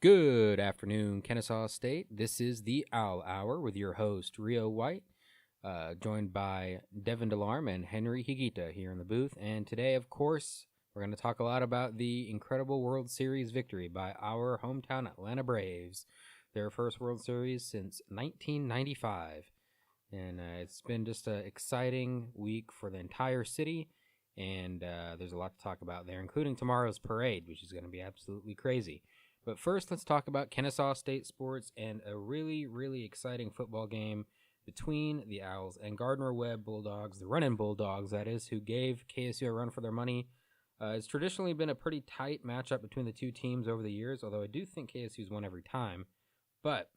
Good afternoon, Kennesaw State. This is the Owl Hour with your host, Rio White, joined by Devon, Delarm and Henry Higuita here in the booth. And today, of course, we're going to talk a lot about the incredible World Series victory by our hometown Atlanta Braves, their first World Series since 1995. And it's been just an exciting week for the entire city, and there's a lot to talk about there, including tomorrow's parade, which is going to be absolutely crazy. But first, let's talk about Kennesaw State sports and a really, really exciting football game between the Owls and Gardner-Webb Bulldogs, the running Bulldogs, that is, who gave KSU a run for their money. It's traditionally been a pretty tight matchup between the two teams over the years, although I do think KSU's won every time. But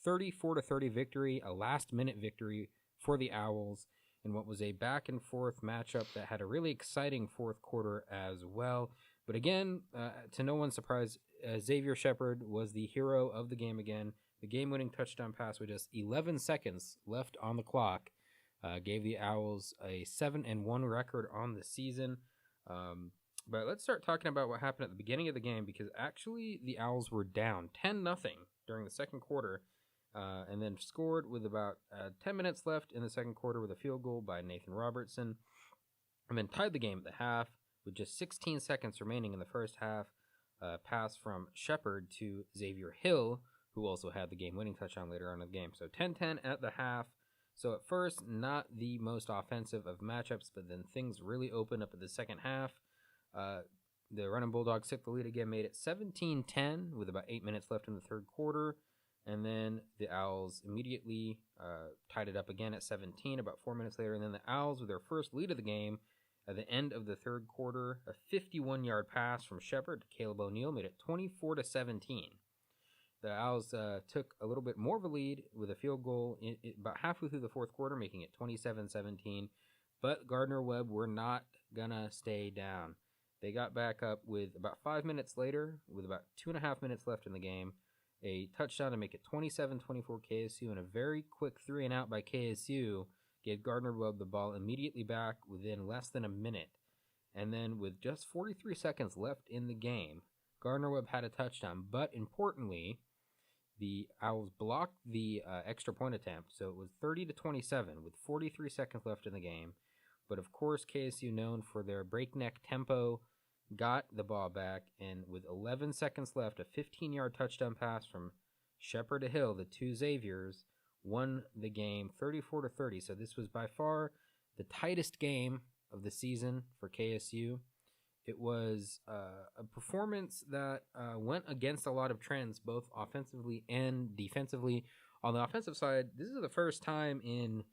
34-30 victory, a last-minute victory for the Owls in what was a back-and-forth matchup that had a really exciting fourth quarter as well. But again, to no one's surprise, Xavier Shepard was the hero of the game again. The game-winning touchdown pass with just 11 seconds left on the clock gave the Owls a 7-1 record on the season. But let's start talking about what happened at the beginning of the game, because actually the Owls were down 10-0 during the second quarter, and then scored with about 10 minutes left in the second quarter with a field goal by Nathan Robertson, and then tied the game at the half with just 16 seconds remaining in the first half. Pass from Shepard to Xavier Hill, who also had the game-winning touchdown later on in the game. So 10-10 at the half. So at first, not the most offensive of matchups, but then things really opened up at the second half. The running Bulldogs took the lead again, made it 17-10 with about 8 minutes left in the third quarter. And then the Owls immediately tied it up again at 17 about 4 minutes later. And then the Owls, with their first lead of the game, at the end of the third quarter, a 51-yard pass from Shepard to Caleb O'Neal made it 24-17. The Owls took a little bit more of a lead with a field goal about halfway through the fourth quarter, making it 27-17. But Gardner-Webb were not going to stay down. They got back up with about 5 minutes later, with about 2.5 minutes left in the game, a touchdown to make it 27-24 KSU, and a very quick 3-and-out by KSU gave Gardner-Webb the ball immediately back within less than a minute. And then with just 43 seconds left in the game, Gardner-Webb had a touchdown. But importantly, the Owls blocked the extra point attempt, so it was 30-27 with 43 seconds left in the game. But of course, KSU, known for their breakneck tempo, got the ball back, and with 11 seconds left, a 15-yard touchdown pass from Shepard to Hill, the two Xaviers, won the game 34-30. So this was by far the tightest game of the season for KSU. It was a performance that went against a lot of trends, both offensively and defensively. On the offensive side, this is the first time in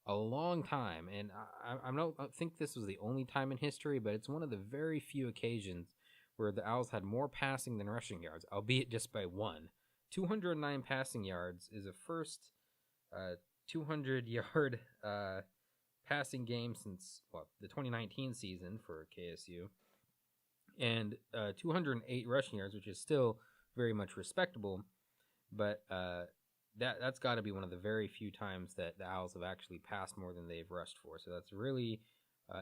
a long time, and I don't think this was the only time in history, but it's one of the very few occasions where the Owls had more passing than rushing yards, albeit just by one. 209 passing yards is a first 200-yard passing game since the 2019 season for KSU, and 208 rushing yards, which is still very much respectable, but that's got to be one of the very few times that the Owls have actually passed more than they've rushed for. So that's really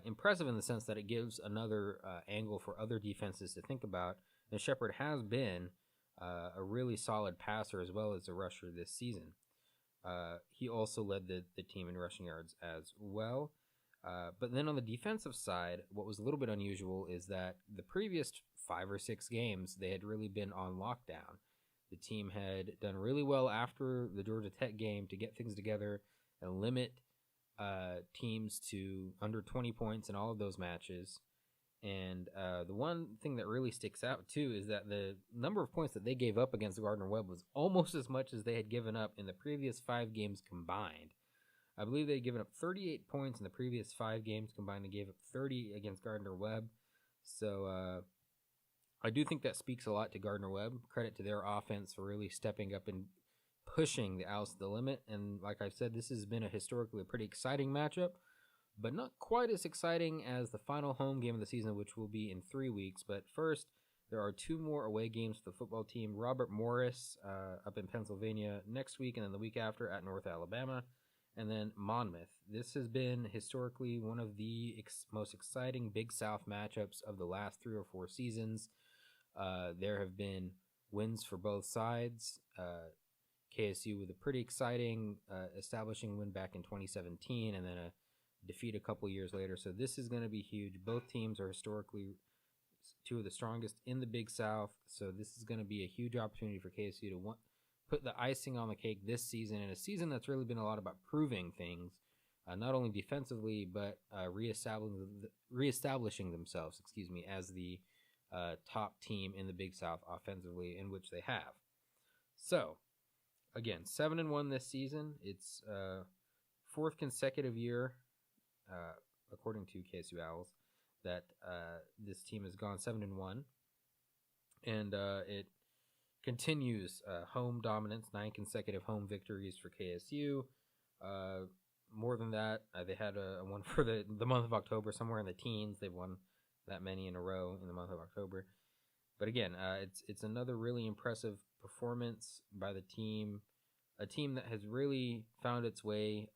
impressive in the sense that it gives another angle for other defenses to think about. And Shepard has been a really solid passer as well as a rusher this season. He also led the team in rushing yards as well. But then on the defensive side, what was a little bit unusual is that the previous 5 or 6 games, they had really been on lockdown. The team had done really well after the Georgia Tech game to get things together and limit teams to under 20 points in all of those matches. And the one thing that really sticks out, too, is that the number of points that they gave up against Gardner-Webb was almost as much as they had given up in the previous 5 games combined. I believe they had given up 38 points in the previous 5 games combined. They gave up 30 against Gardner-Webb. So I do think that speaks a lot to Gardner-Webb. Credit to their offense for really stepping up and pushing the Owls to the limit. And like I've said, this has been a historically pretty exciting matchup, but not quite as exciting as the final home game of the season, which will be in 3 weeks. But first, there are 2 more away games for the football team. Robert Morris up in Pennsylvania next week, and then the week after at North Alabama, and then Monmouth. This has been historically one of the most exciting Big South matchups of the last 3 or 4 seasons. There have been wins for both sides. KSU with a pretty exciting establishing win back in 2017, and then a defeat a couple years later. So this is going to be huge. Both teams are historically two of the strongest in the Big South. So this is going to be a huge opportunity for KSU to put the icing on the cake this season, in a season that's really been a lot about proving things, not only defensively, but reestablishing themselves, as the top team in the Big South offensively, in which they have. So, again, 7-1 this season. It's fourth consecutive year, according to KSU Owls, that this team has gone 7-1, and it continues home dominance, 9 consecutive home victories for KSU. More than that, they had a one for the month of October, somewhere in the teens. They've won that many in a row in the month of October. But again, it's another really impressive performance by the team, a team that has really found its way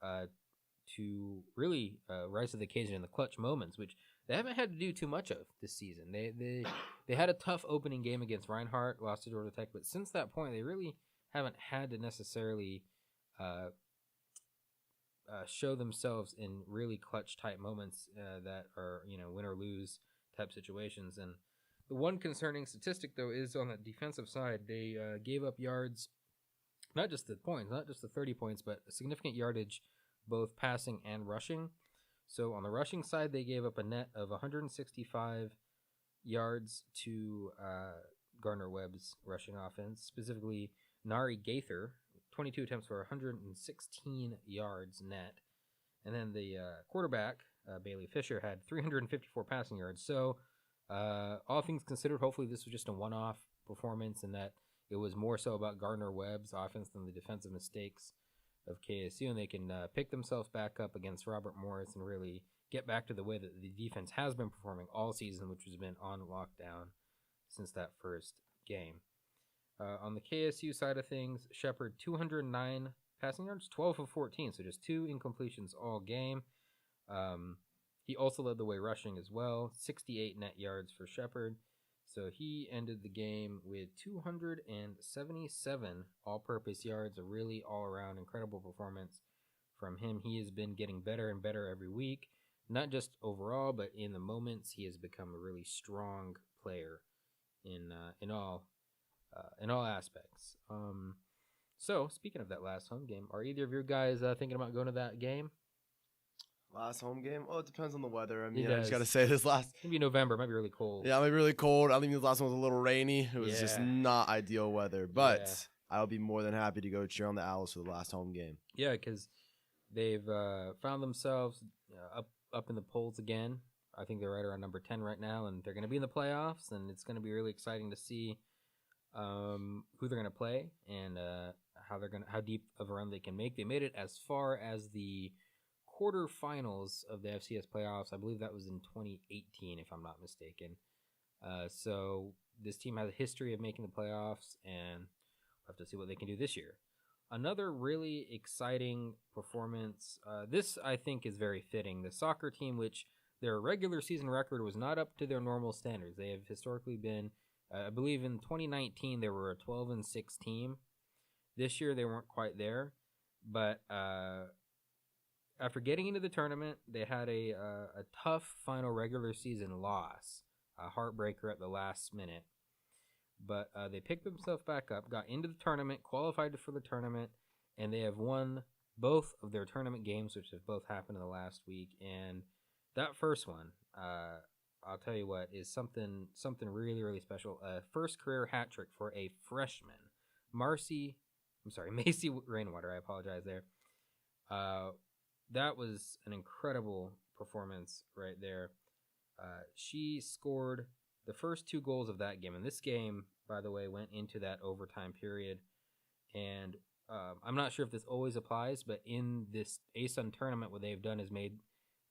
to really rise to the occasion in the clutch moments, which they haven't had to do too much of this season. They had a tough opening game against Reinhardt, lost to Georgia Tech, but since that point, they really haven't had to necessarily show themselves in really clutch type moments that are, win or lose type situations. And the one concerning statistic, though, is on the defensive side. They gave up yards, not just the points, not just the 30 points, but significant yardage, both passing and rushing. So on the rushing side, they gave up a net of 165 yards to Gardner-Webb's rushing offense, specifically Nari Gaither, 22 attempts for 116 yards net. And then the quarterback, Bailey Fisher, had 354 passing yards. So all things considered, hopefully this was just a one-off performance, and that it was more so about Gardner-Webb's offense than the defensive mistakes of KSU, and they can pick themselves back up against Robert Morris and really get back to the way that the defense has been performing all season, which has been on lockdown since that first game. On the KSU side of things, Shepard, 209 passing yards, 12 of 14, so just 2 incompletions all game. He also led the way rushing as well, 68 net yards for Shepard. So he ended the game with 277 all-purpose yards, a really all-around incredible performance from him. He has been getting better and better every week, not just overall, but in the moments. He has become a really strong player in all aspects. So speaking of that last home game, are either of your guys thinking about going to that game? Last home game? Well, it depends on the weather. I mean, I just got to say this last... Maybe November. It might be really cold. Yeah, it might be really cold. I think this last one was a little rainy. It was just not ideal weather. But I'll be more than happy to go cheer on the Owls for the last home game. Yeah, because they've found themselves up in the polls again. I think they're right around number 10 right now, and they're going to be in the playoffs, and it's going to be really exciting to see who they're going to play and how deep of a run they can make. They made it as far as the quarterfinals of the FCS playoffs. I believe that was in 2018, if I'm not mistaken. So this team has a history of making the playoffs, and we'll have to see what they can do this year. Another really exciting performance. This, I think, is very fitting. The soccer team, which their regular season record was not up to their normal standards. They have historically been, I believe in 2019, they were a 12-6 team. This year, they weren't quite there. But after getting into the tournament, they had a tough final regular season loss, a heartbreaker at the last minute. But they picked themselves back up, got into the tournament, qualified for the tournament, and they have won both of their tournament games, which have both happened in the last week. And that first one, I'll tell you what, is something really, really special. First career hat trick for a freshman, Macy Rainwater. I apologize there. That was an incredible performance right there. She scored the first 2 goals of that game. And this game, by the way, went into that overtime period. And I'm not sure if this always applies, but in this ASUN tournament, what they've done is made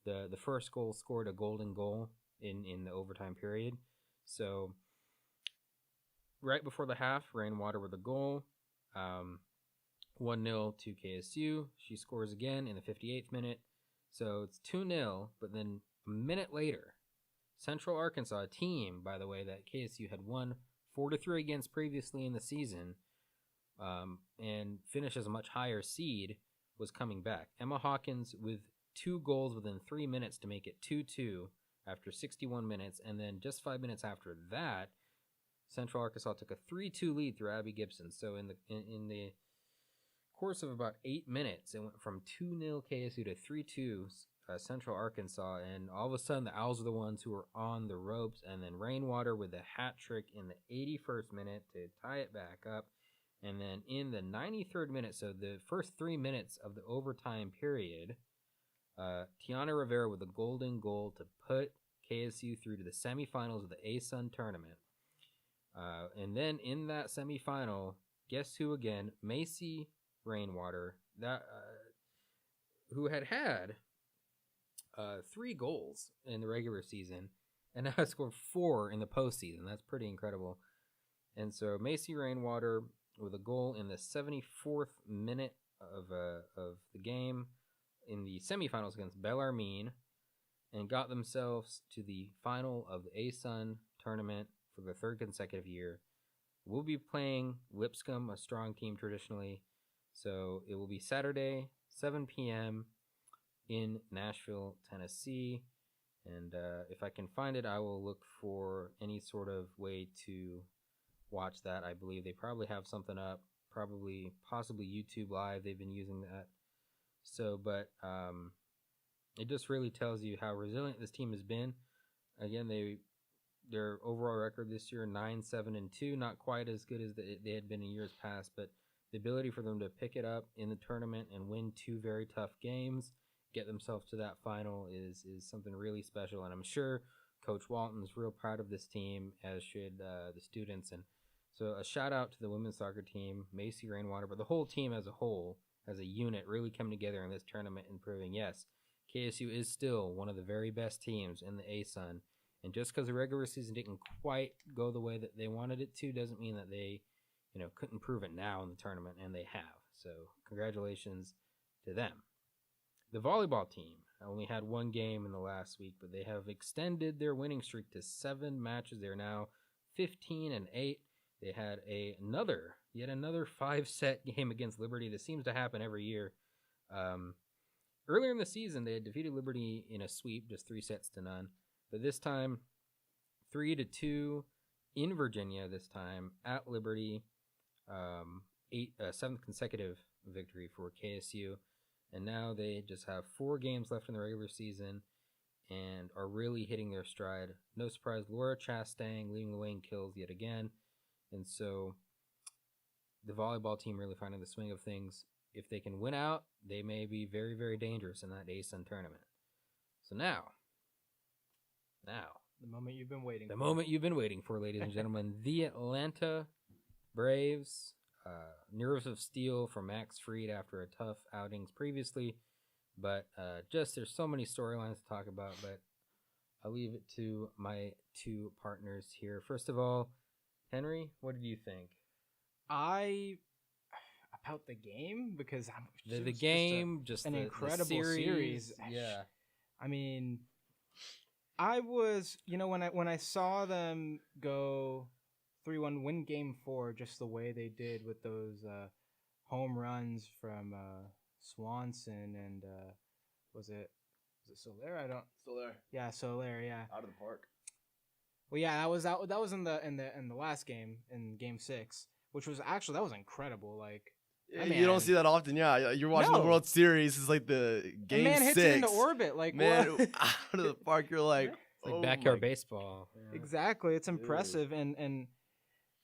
the first goal scored a golden goal in the overtime period. So right before the half, Rainwater with a goal. 1-0 to KSU. She scores again in the 58th minute. So it's 2-0, but then a minute later, Central Arkansas, a team, by the way, that KSU had won 4-3 against previously in the season, and finished as a much higher seed, was coming back. Emma Hawkins with 2 goals within 3 minutes to make it 2-2 after 61 minutes, and then just 5 minutes after that, Central Arkansas took a 3-2 lead through Abby Gibson. So in the course of about 8 minutes, it went from 2-0 KSU to 3-2 Central Arkansas, and all of a sudden the Owls are the ones who were on the ropes, and then Rainwater with a hat trick in the 81st minute to tie it back up, and then in the 93rd minute, so the first 3 minutes of the overtime period, Tiana Rivera with a golden goal to put KSU through to the semifinals of the ASUN tournament. And then in that semifinal, guess who again? Macy Rainwater, that who had 3 goals in the regular season, and now has scored 4 in the postseason. That's pretty incredible. And so Macy Rainwater with a goal in the 74th minute of the game in the semifinals against Delarm, and got themselves to the final of the ASUN tournament for the 3rd consecutive year. We'll be playing Lipscomb, a strong team traditionally. So it will be Saturday, 7 p.m. in Nashville, Tennessee. And if I can find it, I will look for any sort of way to watch that. I believe they probably have something up, possibly YouTube Live. They've been using that. So, but it just really tells you how resilient this team has been. Again, their overall record this year, 9-7-2, not quite as good as they had been in years past, but the ability for them to pick it up in the tournament and win 2 very tough games, get themselves to that final is something really special. And I'm sure Coach Walton's real proud of this team, as should the students. And so a shout out to the women's soccer team, Macy Rainwater, but the whole team as a whole, as a unit, really coming together in this tournament and proving, yes, KSU is still one of the very best teams in the ASUN. And just because the regular season didn't quite go the way that they wanted it to doesn't mean that they, couldn't prove it now in the tournament, and they have. So congratulations to them. The volleyball team only had 1 game in the last week, but they have extended their winning streak to 7 matches. They're now 15-8. They had yet another 5-set game against Liberty. This seems to happen every year. Earlier in the season, they had defeated Liberty in a sweep, just 3-0. But this time, 3-2 in Virginia. This time at Liberty, 7th consecutive victory for KSU, and now they just have 4 games left in the regular season, and are really hitting their stride. No surprise, Laura Chastang leading the way in kills yet again, and so the volleyball team really finding the swing of things. If they can win out, they may be very, very dangerous in that ASUN tournament. So now, the moment you've been waiting for. The moment you've been waiting for, ladies and gentlemen. The Atlanta Braves, nerves of steel for Max Fried after a tough outings previously. But there's so many storylines to talk about, but I'll leave it to my 2 partners here. First of all, Henry, what did you think? About the game, because the game, just an incredible series. Yeah, I mean, I was, when I saw them go 3-1, win Game 4, just the way they did with those home runs from Swanson and was it Soler? Soler. Yeah, Soler. Yeah, Out of the park. Well, yeah, that was in the last game, in Game 6, which was actually, that was incredible. Like, you don't see that often. Yeah, you're watching the World Series. It's like the Game 6. Hits it into orbit. Like, man, out of the park. You're like, it's like backyard baseball. Yeah. Exactly, it's impressive. And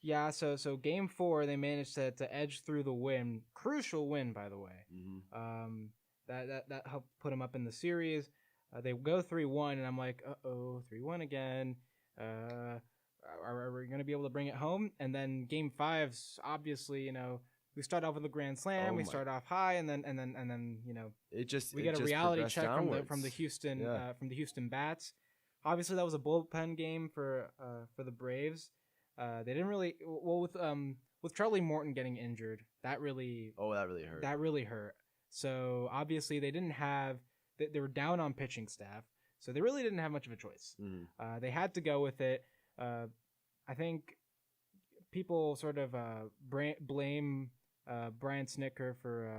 yeah, so Game 4 they managed to edge through the win. Crucial win, by the way. Mm-hmm. That helped put them up in the series. They go 3-1, and I'm like, 3-1 again. Are we going to be able to bring it home? And then Game 5's obviously, we start off with a grand slam. We start off high, and then we get a reality check from the Houston Bats. Obviously, that was a bullpen game for the Braves. They didn't really with Charlie Morton getting injured. That really hurt. That really hurt. So obviously, they didn't have. They were down on pitching staff, so they really didn't have much of a choice. Mm-hmm. They had to go with it. I think people sort of blame Brian Snitker for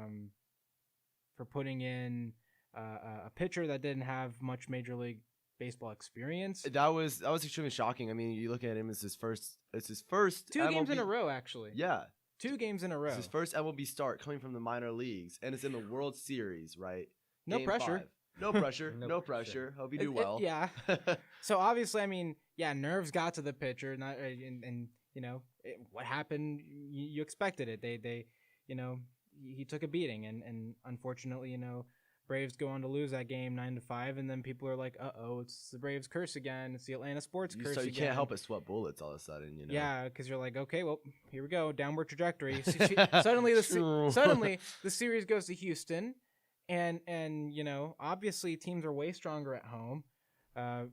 putting in a pitcher that didn't have much Major League Baseball experience. That was extremely shocking. I mean, you look at him, it's his first 2 MLB, games in a row, actually. Yeah. 2 games in a row. It's his first MLB start coming from the minor leagues, and it's in the World Series, right? No Game pressure. 5. No pressure. No no pressure. pressure. Hope you do well. Yeah. So obviously, I mean, yeah, nerves got to the pitcher, and you know what happened. You expected it. They he took a beating, and unfortunately, Braves go on to lose that game 9-5, and then people are like, it's the Braves curse again. It's the Atlanta sports curse So you again. can't help but sweat bullets all of a sudden, Yeah, because you're like, okay, well, here we go, downward trajectory. suddenly the series goes to Houston, and obviously teams are way stronger at home.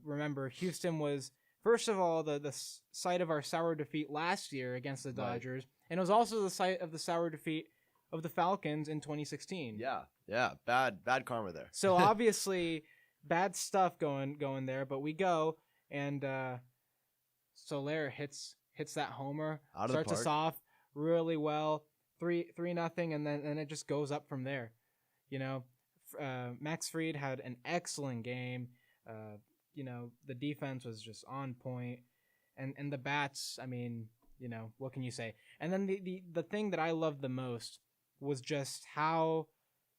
Remember, Houston was first of all the site of our sour defeat last year against the Dodgers, right. And it was also the site of the sour defeat of the Falcons in 2016. Yeah, bad karma there. So obviously, bad stuff going there. But we go, and Soler hits that homer, starts us off really well, 3-0, and then it just goes up from there. Max Fried had an excellent game. The defense was just on point, and the bats. I mean, what can you say? And then the thing that I loved the most was just how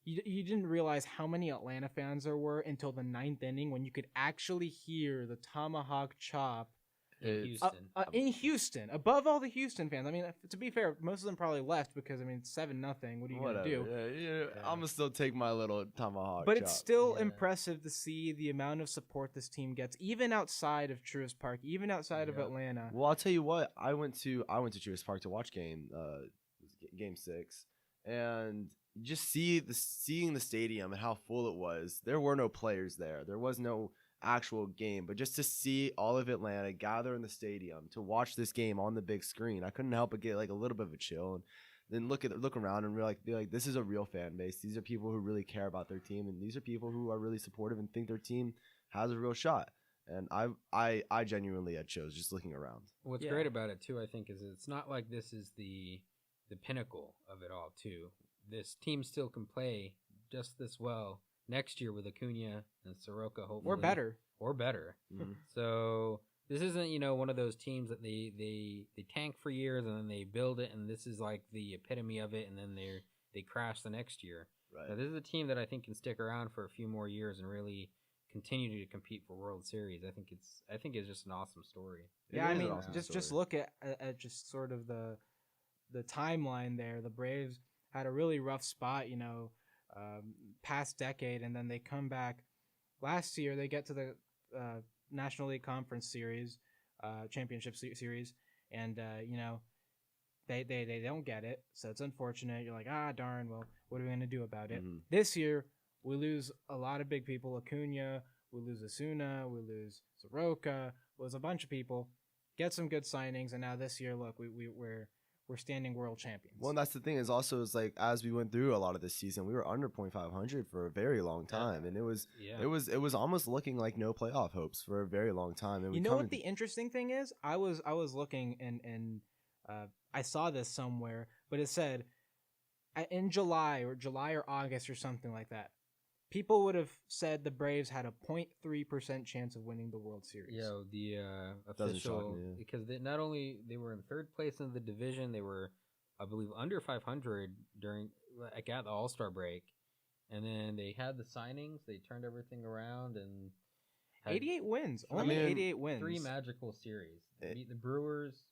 you didn't realize how many Atlanta fans there were until the 9th inning, when you could actually hear the tomahawk chop in Houston, above all the Houston fans. I mean, to be fair, most of them probably left because, it's 7-0. What are you going to do? Yeah. I'm going to still take my little tomahawk But chop. it's still impressive to see the amount of support this team gets, even outside of Truist Park, even outside of Atlanta. Well, I'll tell you what. I went to Truist Park to watch game 6, and just seeing the stadium and how full it was. There were no players there. There was no actual game, but just to see all of Atlanta gather in the stadium to watch this game on the big screen, I couldn't help but get like a little bit of a chill, and then look around and be like, this is a real fan base. These are people who really care about their team, and these are people who are really supportive and think their team has a real shot. And I genuinely had chills just looking around. What's great about it too, I think, is it's not like this is the pinnacle of it all too. This team still can play just this well next year with Acuna and Soroka, hopefully. Or better. Mm-hmm. So this isn't, one of those teams that they tank for years and then they build it, and this is like the epitome of it, and then they crash the next year. Right. Now, this is a team that I think can stick around for a few more years and really continue to compete for World Series. I think it's just an awesome story. Yeah, just look at just sort of the timeline there. The Braves had a really rough spot, past decade, and then they come back. Last year, they get to the National League Conference Series, Championship Series, and they don't get it, so it's unfortunate. You're like, darn. Well, what are we gonna do about it? Mm-hmm. This year, we lose a lot of big people. Acuna, we lose Asuna, we lose Soroka, we lose a bunch of people. Get some good signings, and now this year, look, we're standing world champions. Well, and that's the thing is like as we went through a lot of this season, we were under .500 for a very long time, and it was almost looking like no playoff hopes for a very long time. And what the interesting thing is? I was looking and I saw this somewhere, but it said in July or August or something like that, people would have said the Braves had a 0.3% chance of winning the World Series. Yeah, the official, because not only they were in third place in the division, they were, I believe, under 500 at the All-Star break, and then they had the signings. They turned everything around and 88 wins, only 88 wins. 3 magical series. They beat the Brewers,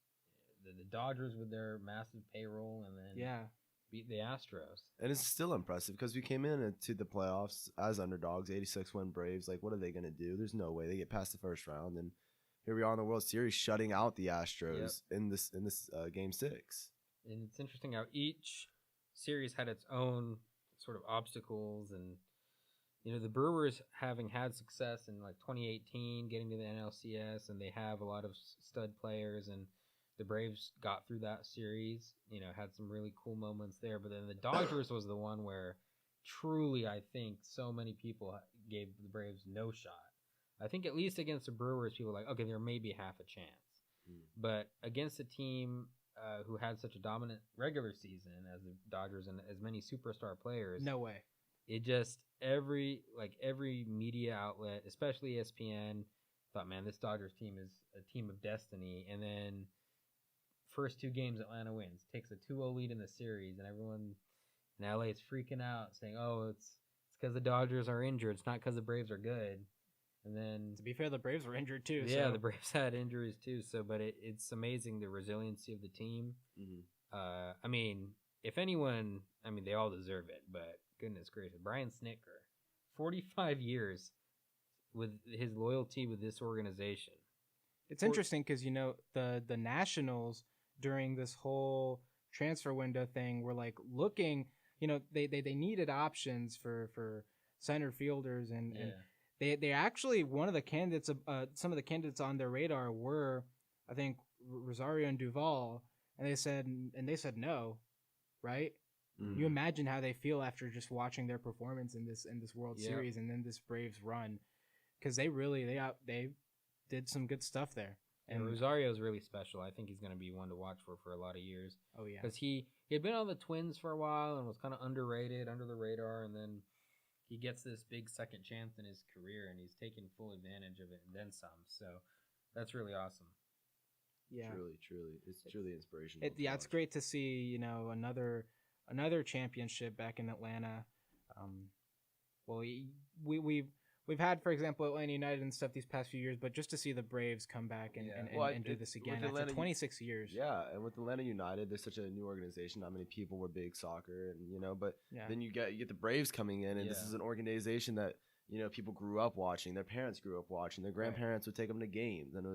the Dodgers with their massive payroll, and then beat the Astros. And it's still impressive because we came into the playoffs as underdogs, 86-win Braves. Like, what are they going to do? There's no way they get past the first round. And here we are in the World Series shutting out the Astros in this Game 6. And it's interesting how each series had its own sort of obstacles. And, the Brewers having had success in, like, 2018, getting to the NLCS, and they have a lot of stud players, and the Braves got through that series, had some really cool moments there. But then the Dodgers was the one where truly I think so many people gave the Braves no shot. I think at least against the Brewers, people were like, okay, there may be half a chance. But against a team who had such a dominant regular season as the Dodgers and as many superstar players. No way. It just every media outlet, especially ESPN, thought, man, this Dodgers team is a team of destiny. And then first 2 games, Atlanta wins, takes a 2-0 lead in the series, and everyone in LA is freaking out, saying, "Oh, it's because the Dodgers are injured. It's not because the Braves are good." And then, To be fair, the Braves were injured too. yeah, so. the Braves had injuries too. So, but it's amazing the resiliency of the team. Mm-hmm. I mean, if anyone, I mean, they all deserve it. But goodness gracious, Brian Snitker, 45 years with his loyalty with this organization. It's interesting because the Nationals during this whole transfer window thing were like looking. They needed options for center fielders and they actually one of the candidates some of the candidates on their radar were, I think, Rosario and Duvall, and they said no, right? Mm-hmm. You imagine how they feel after just watching their performance in this World Series and then this Braves run, because they did some good stuff there. And Rosario is really special. I think he's going to be one to watch for a lot of years. Oh yeah, because he had been on the Twins for a while and was kind of underrated, under the radar, and then he gets this big second chance in his career, and he's taken full advantage of it and then some. So that's really awesome. Yeah, Truly, it's truly inspirational. It's great to see another championship back in Atlanta. Well, we've had, for example, Atlanta United and stuff these past few years, but just to see the Braves come back and do this again after 26 years. Yeah, and with Atlanta United, they're such a new organization. Not many people were big soccer, and but then you get the Braves coming in, and this is an organization that people grew up watching. Their parents grew up watching. Their grandparents would take them to games, and it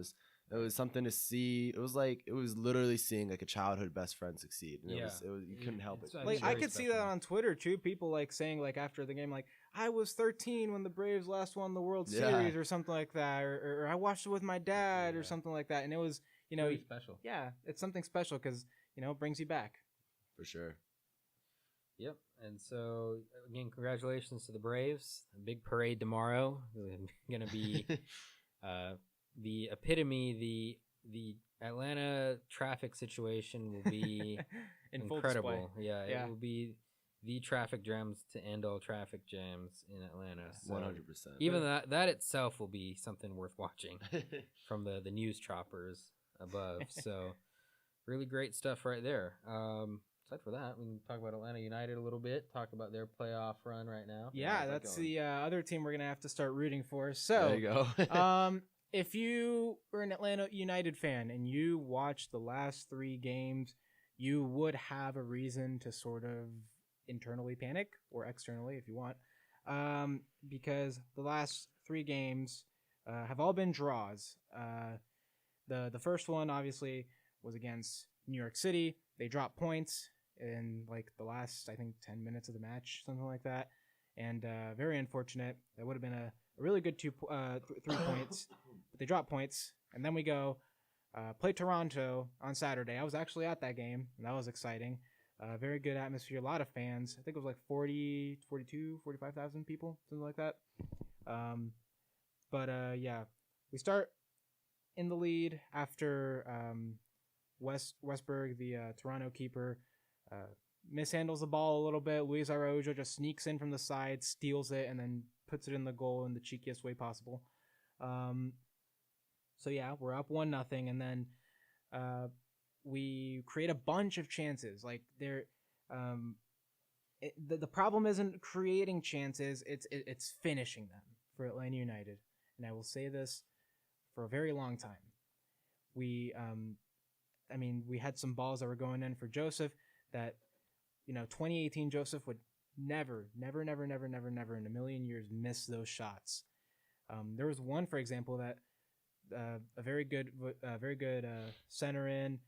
was something to see. It was literally seeing like a childhood best friend succeed. And it was you couldn't help it. Like I could see that on Twitter too. People like saying like after the game, like, I was 13 when the Braves last won the World Series or something like that, or I watched it with my dad or something like that, and it was really special. Yeah, it's something special because it brings you back. For sure. Yep. And so again, congratulations to the Braves. A big parade tomorrow. Going to be the epitome. The Atlanta traffic situation will be incredible. Yeah, it will be the traffic jams to end all traffic jams in Atlanta. 100%. Even that itself will be something worth watching from the news choppers above. So really great stuff right there. Aside for that, we can talk about Atlanta United a little bit, talk about their playoff run right now. Yeah, that's the other team we're going to have to start rooting for. So there you go. If you were an Atlanta United fan and you watched the last 3 games, you would have a reason to sort of internally panic, or externally if you want, because the last 3 games have all been draws. The first one obviously was against New York City. They dropped points in like the last, I think, 10 minutes of the match, something like that, and very unfortunate. That would have been a really good 3 points, but they dropped points. And then we go play Toronto on Saturday. I was actually at that game, and that was exciting. Very good atmosphere, a lot of fans. I think it was like 45,000 people, something like that. Yeah, we start in the lead after Westberg, the Toronto keeper, mishandles the ball a little bit. Luis Araujo just sneaks in from the side, steals it, and then puts it in the goal in the cheekiest way possible. So yeah, we're up 1-0, and then we create a bunch of chances. Like the problem isn't creating chances; it's finishing them for Atlanta United. And I will say this for a very long time. We had some balls that were going in for Joseph that 2018 Joseph would never in a million years miss those shots. There was one, for example, that a very good center in.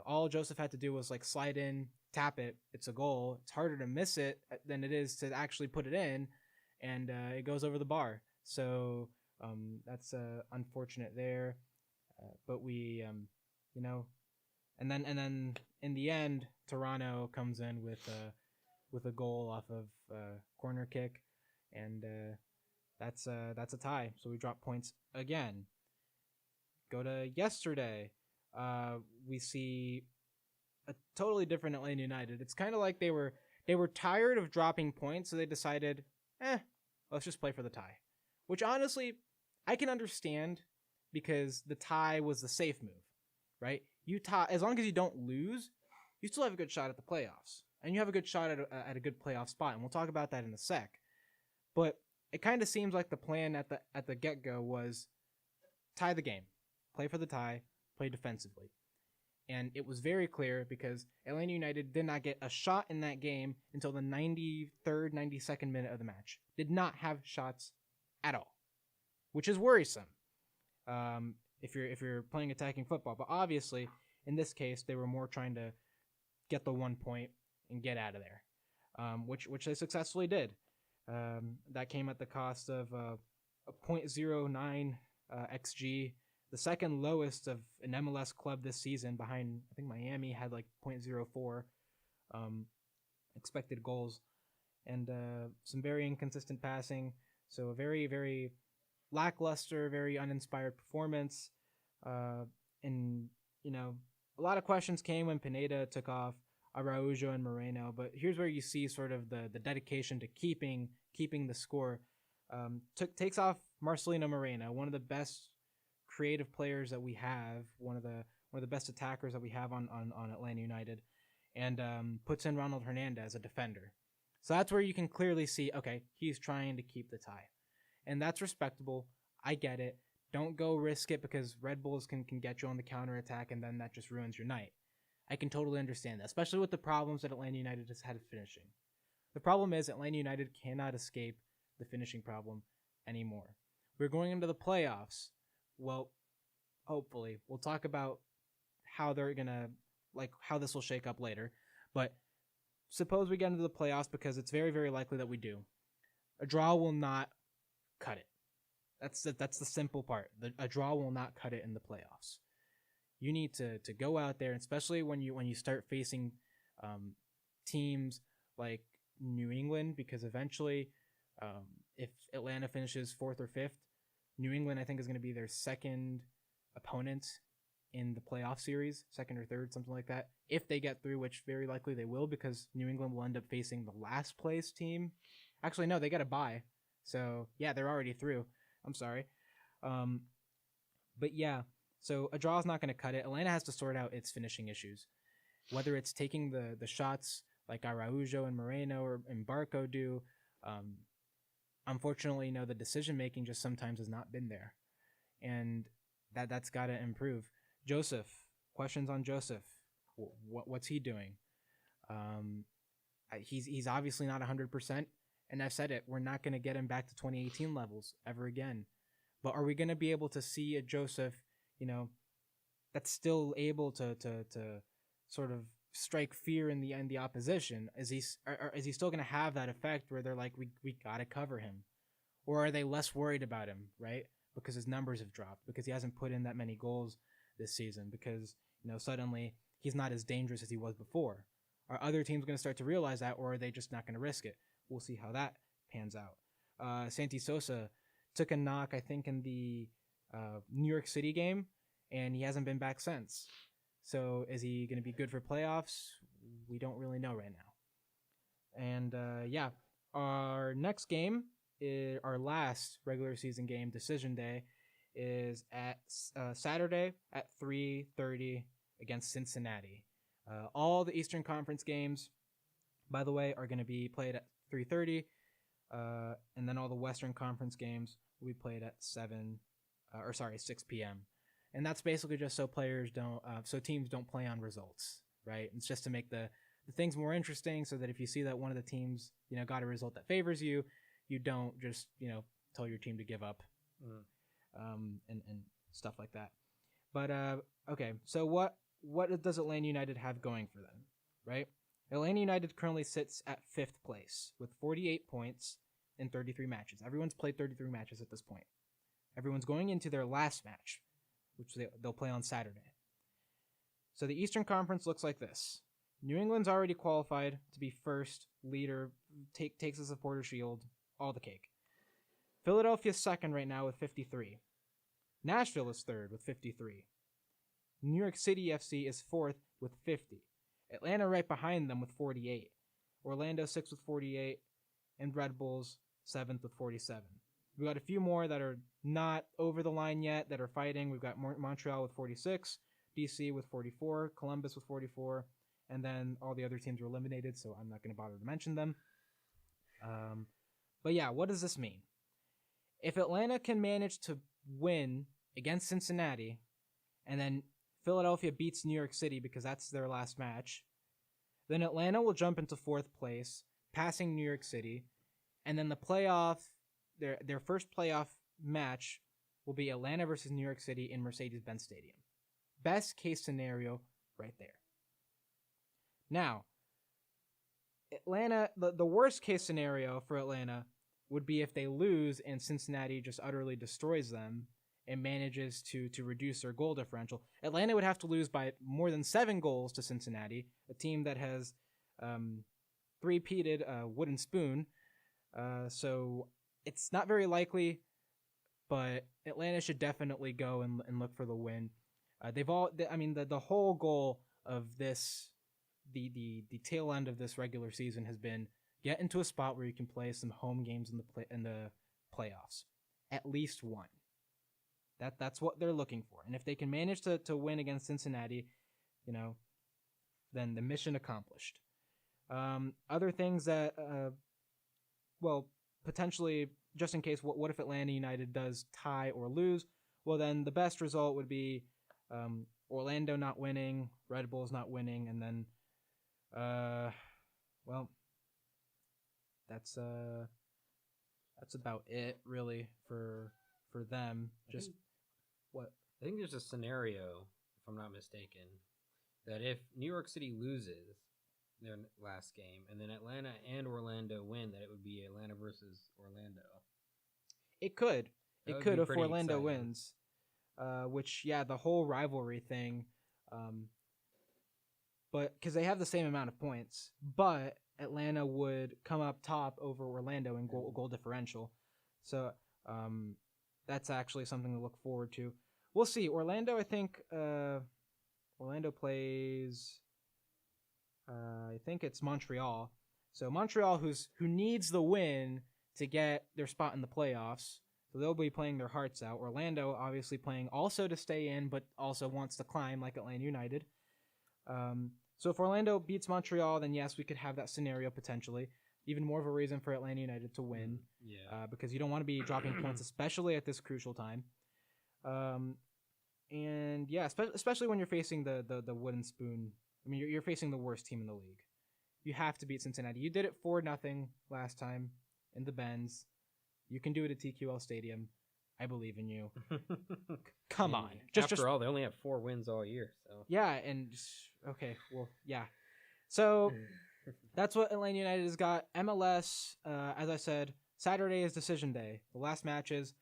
All Joseph had to do was like slide in, tap it. It's a goal. It's harder to miss it than it is to actually put it in, and it goes over the bar. So that's unfortunate there. But we, and then in the end, Toronto comes in with a goal off of corner kick, and that's a tie. So we drop points again. Go to yesterday. We see a totally different Atlanta United. It's kind of like they were tired of dropping points, so they decided, let's just play for the tie. Which honestly, I can understand because the tie was the safe move, right? You tie as long as you don't lose, you still have a good shot at the playoffs, and you have a good shot at a good playoff spot, and we'll talk about that in a sec. But it kind of seems like the plan at the get-go was tie the game, play for the tie, play defensively. And it was very clear because Atlanta United did not get a shot in that game until the 93rd, 92nd minute of the match. Did not have shots at all, which is worrisome if you're playing attacking football. But obviously, in this case, they were more trying to get the 1 point and get out of there, which they successfully did. That came at the cost of a .09 XG, the second lowest of an MLS club this season, behind, I think Miami had like .04 expected goals, and some very inconsistent passing. So a very, very lackluster, very uninspired performance. And, a lot of questions came when Pineda took off Araujo and Moreno, but here's where you see sort of the dedication to keeping the score. Takes off Marcelino Moreno, one of the best creative players that we have, one of the best attackers that we have on Atlanta United, and puts in Ronald Hernandez, a defender. So that's where you can clearly see, okay, he's trying to keep the tie. And that's respectable. I get it. Don't go risk it because Red Bulls can get you on the counterattack, and then that just ruins your night. I can totally understand that, especially with the problems that Atlanta United has had finishing. The problem is Atlanta United cannot escape the finishing problem anymore. We're going into the playoffs. Well, hopefully. We'll talk about how they're going to, how this will shake up later. But suppose we get into the playoffs, because it's very, very likely that we do. A draw will not cut it. That's the simple part. A draw will not cut it in the playoffs. You need to go out there, especially when you start facing teams like New England, because eventually, if Atlanta finishes 4th or 5th, New England, I think, is going to be their second opponent in the playoff series, 2nd or 3rd, something like that. If they get through, which very likely they will, because New England will end up facing the last place team. Actually, no, they got a bye. So, yeah, they're already through. I'm sorry. But, yeah, so a draw is not going to cut it. Atlanta has to sort out its finishing issues, whether it's taking the shots like Araujo and Moreno or Barco do. Unfortunately, the decision-making just sometimes has not been there. And that's got to improve. Joseph, questions on Joseph. What's he doing? He's obviously not 100%. And I've said it, we're not going to get him back to 2018 levels ever again. But are we going to be able to see a Joseph, that's still able to sort of strike fear in the opposition? Is he still going to have that effect where they're like, we got to cover him? Or are they less worried about him, right? Because his numbers have dropped, because he hasn't put in that many goals this season, because, suddenly he's not as dangerous as he was before. Are other teams going to start to realize that, or are they just not going to risk it? We'll see how that pans out. Santi Sosa took a knock, I think, in the New York City game, and he hasn't been back since. So is he going to be good for playoffs? We don't really know right now. And our next game, our last regular season game, Decision Day, is at Saturday at 3:30 against Cincinnati. All the Eastern Conference games, by the way, are going to be played at 3:30, and then all the Western Conference games will be played at 6 p.m. And that's basically just so teams don't play on results, right? It's just to make the things more interesting, so that if you see that one of the teams, got a result that favors you, you don't just, tell your team to give up, and stuff like that. But okay, so what does Atlanta United have going for them, right? Atlanta United currently sits at 5th place with 48 points in 33 matches. Everyone's played 33 matches at this point. Everyone's going into their last match, which they'll play on Saturday. So the Eastern Conference looks like this. New England's already qualified to be first, leader, takes the supporter shield, all the cake. Philadelphia's second right now with 53. Nashville is third with 53. New York City FC is fourth with 50. Atlanta right behind them with 48. Orlando 6th with 48, and Red Bulls 7th with 47. We've got a few more that are not over the line yet that are fighting. We've got Montreal with 46, DC with 44, Columbus with 44, and then all the other teams were eliminated, so I'm not going to bother to mention them. But yeah, what does this mean? If Atlanta can manage to win against Cincinnati, and then Philadelphia beats New York City because that's their last match, then Atlanta will jump into 4th place, passing New York City, and then the playoff, their first playoff match will be Atlanta versus New York City in Mercedes-Benz Stadium. Best case scenario right there. Now, Atlanta, the worst case scenario for Atlanta would be if they lose and Cincinnati just utterly destroys them and manages to reduce their goal differential. Atlanta would have to lose by more than 7 goals to Cincinnati, a team that has three-peated wooden spoon. So it's not very likely, but Atlanta should definitely go and look for the win. The whole goal of this, the tail end of this regular season has been get into a spot where you can play some home games in the playoffs, at least one. That's what they're looking for, and if they can manage to win against Cincinnati, then the mission accomplished. Other things that, potentially, just in case, what if Atlanta United does tie or lose? Well, then the best result would be Orlando not winning, Red Bulls not winning, and then, that's about it really for them. Just what? I think there's a scenario, if I'm not mistaken, that if New York City loses their last game and then Atlanta and Orlando win, that it would be Atlanta versus Orlando. It could. That It would could be if pretty Orlando exciting. wins. The whole rivalry thing. But because they have the same amount of points, but Atlanta would come up top over Orlando in goal differential. So that's actually something to look forward to. We'll see. Orlando, I think Orlando plays, I think it's Montreal. So Montreal, who needs the win to get their spot in the playoffs. So they'll be playing their hearts out. Orlando obviously playing also to stay in, but also wants to climb like Atlanta United. So if Orlando beats Montreal, then yes, we could have that scenario potentially. Even more of a reason for Atlanta United to win. Yeah. Because you don't want to be dropping points, especially at this crucial time. And yeah, especially when you're facing the wooden spoon. I mean, you're facing the worst team in the league. You have to beat Cincinnati. You did it 4-0 last time in the Benz. You can do it at TQL Stadium. I believe in you. Come on. After all, they only have 4 wins all year. So yeah, and okay, well, yeah. So that's what Atlanta United has got. MLS, as I said, Saturday is decision day. The last matches.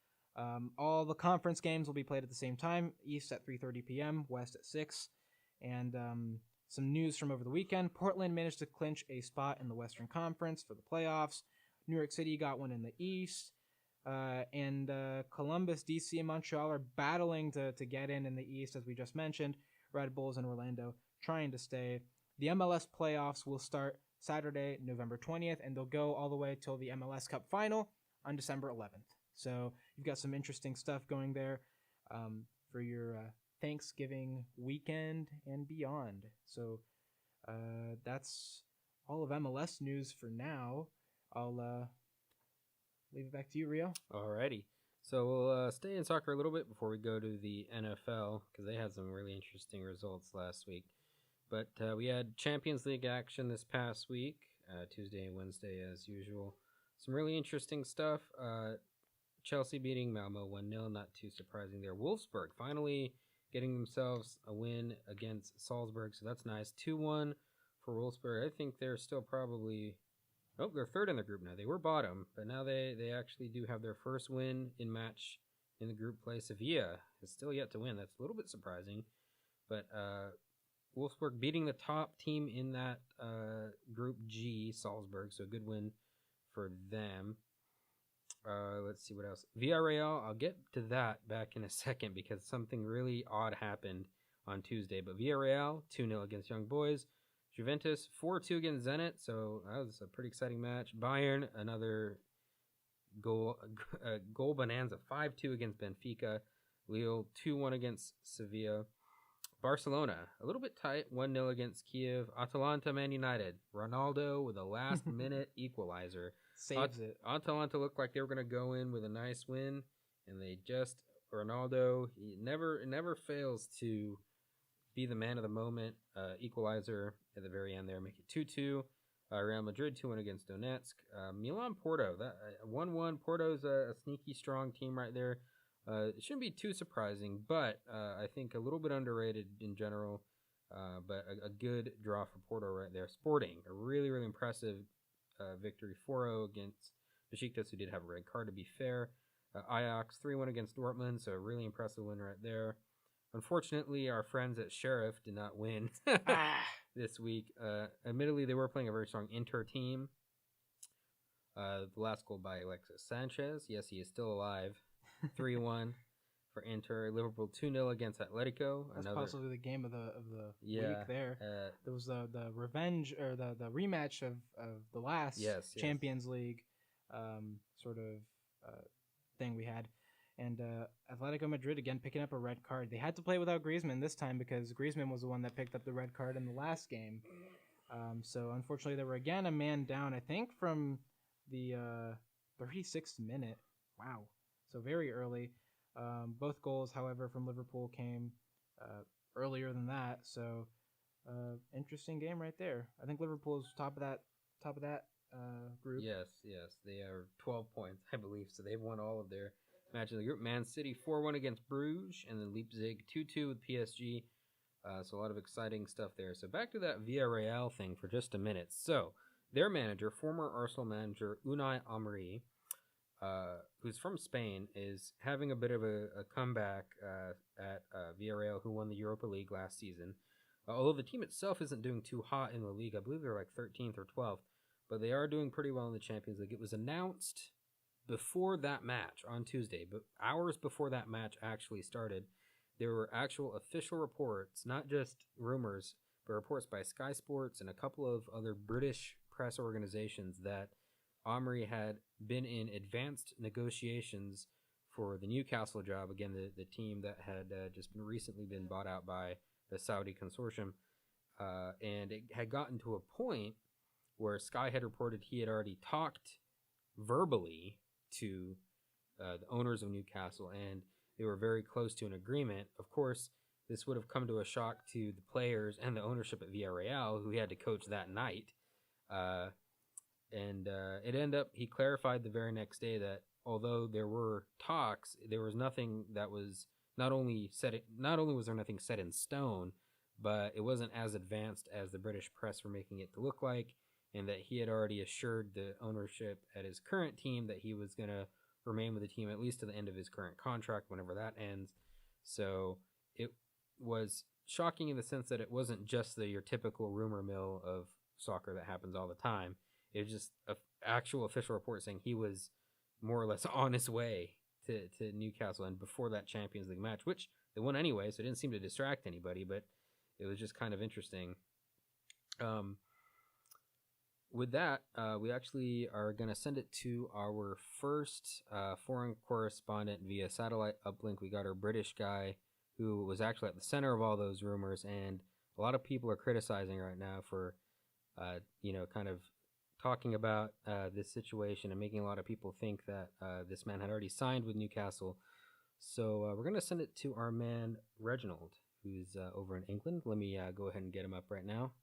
All the conference games will be played at the same time. East at 3:30 p.m., West at 6. And some news from over the weekend. Portland managed to clinch a spot in the Western Conference for the playoffs. New York City got one in the East. And Columbus, DC, and Montreal are battling to get in the East, as we just mentioned. Red Bulls and Orlando trying to stay. The MLS playoffs will start Saturday, November 20th, and they'll go all the way till the MLS Cup final on December 11th. So you've got some interesting stuff going there for your Thanksgiving weekend and beyond. So that's all of MLS news for now. I'll leave it back to you, Rio. Alrighty. So we'll stay in soccer a little bit before we go to the NFL, because they had some really interesting results last week. But we had Champions League action this past week, Tuesday and Wednesday as usual. Some really interesting stuff. Chelsea beating Malmo 1-0, not too surprising there. Wolfsburg finally getting themselves a win against Salzburg, so that's nice. 2-1 for Wolfsburg. I think they're still probably... Oh, they're third in the group now. They were bottom, but now they actually do have their first win in match in the group play. Sevilla is still yet to win. That's a little bit surprising. But Wolfsburg beating the top team in that Group G, Salzburg, so a good win for them. Let's see what else. Villarreal, I'll get to that back in a second because something really odd happened on Tuesday. But Villarreal, 2-0 against Young Boys. Juventus 4-2 against Zenit, so that was a pretty exciting match. Bayern, another goal bonanza, 5-2 against Benfica. Lille 2-1 against Sevilla. Barcelona, a little bit tight, 1-0 against Kiev. Atalanta, Man United. Ronaldo with a last-minute equalizer. Saves it. Atalanta looked like they were going to go in with a nice win, and they just, Ronaldo, he never fails to be the man of the moment. Equalizer at the very end there, make it 2-2. Real Madrid 2-1 against Donetsk. Milan Porto, that 1-1. Porto's a sneaky strong team right there. It shouldn't be too surprising, but I think a little bit underrated in general. But a good draw for Porto right there. Sporting, a really, really impressive victory 4-0 against Besiktas, who did have a red card, to be fair. Ajax 3-1 against Dortmund, so a really impressive win right there. Unfortunately, our friends at Sheriff did not win this week. Admittedly, they were playing a very strong Inter team. The last goal by Alexis Sanchez. Yes, he is still alive. 3-1 for Inter. Liverpool 2-0 against Atletico. That's possibly the game of the week there. There was the revenge, or the rematch of the last Champions League sort of thing we had. And Atletico Madrid, again, picking up a red card. They had to play without Griezmann this time because Griezmann was the one that picked up the red card in the last game. So, unfortunately, they were again a man down, I think, from the 36th minute. Wow. So, very early. Both goals, however, from Liverpool came earlier than that. So, interesting game right there. I think Liverpool's top of that group. Yes. They are 12 points, I believe. So, they've won all of their match of the group. Man City 4-1 against Bruges, and then Leipzig 2-2 with PSG. So a lot of exciting stuff there. So back to that Villarreal thing for just a minute. So their manager, former Arsenal manager Unai Emery, who's from Spain, is having a bit of a comeback at Villarreal, who won the Europa League last season. Although the team itself isn't doing too hot in the league, I believe they're like 13th or 12th, but they are doing pretty well in the Champions League. It was announced before that match on Tuesday, but hours before that match actually started, there were actual official reports, not just rumors, but reports by Sky Sports and a couple of other British press organizations that Emery had been in advanced negotiations for the Newcastle job, again, the team that had just recently been bought out by the Saudi consortium, and it had gotten to a point where Sky had reported he had already talked verbally to the owners of Newcastle, and they were very close to an agreement. Of course, this would have come to a shock to the players and the ownership at Villarreal, who he had to coach that night. And it ended up, he clarified the very next day that although there were talks, there was nothing that was not only was there nothing set in stone, but it wasn't as advanced as the British press were making it to look like, and that he had already assured the ownership at his current team that he was going to remain with the team at least to the end of his current contract, whenever that ends. So it was shocking in the sense that it wasn't just your typical rumor mill of soccer that happens all the time. It was just an actual official report saying he was more or less on his way to Newcastle, and before that Champions League match, which they won anyway, so it didn't seem to distract anybody, but it was just kind of interesting. With that, we actually are going to send it to our first foreign correspondent via satellite uplink. We got our British guy who was actually at the center of all those rumors, and a lot of people are criticizing right now for, kind of talking about this situation and making a lot of people think that this man had already signed with Newcastle. So we're going to send it to our man Reginald, who's over in England. Let me go ahead and get him up right now.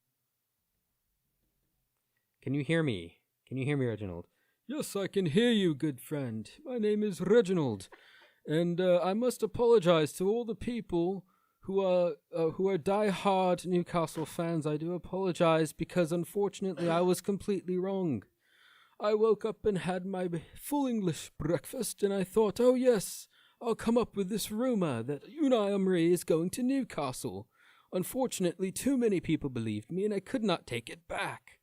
Can you hear me? Can you hear me, Reginald? Yes, I can hear you, good friend. My name is Reginald, and I must apologize to all the people who are die-hard Newcastle fans. I do apologize because, unfortunately, I was completely wrong. I woke up and had my full English breakfast, and I thought, oh yes, I'll come up with this rumor that Unai Emery is going to Newcastle. Unfortunately, too many people believed me, and I could not take it back.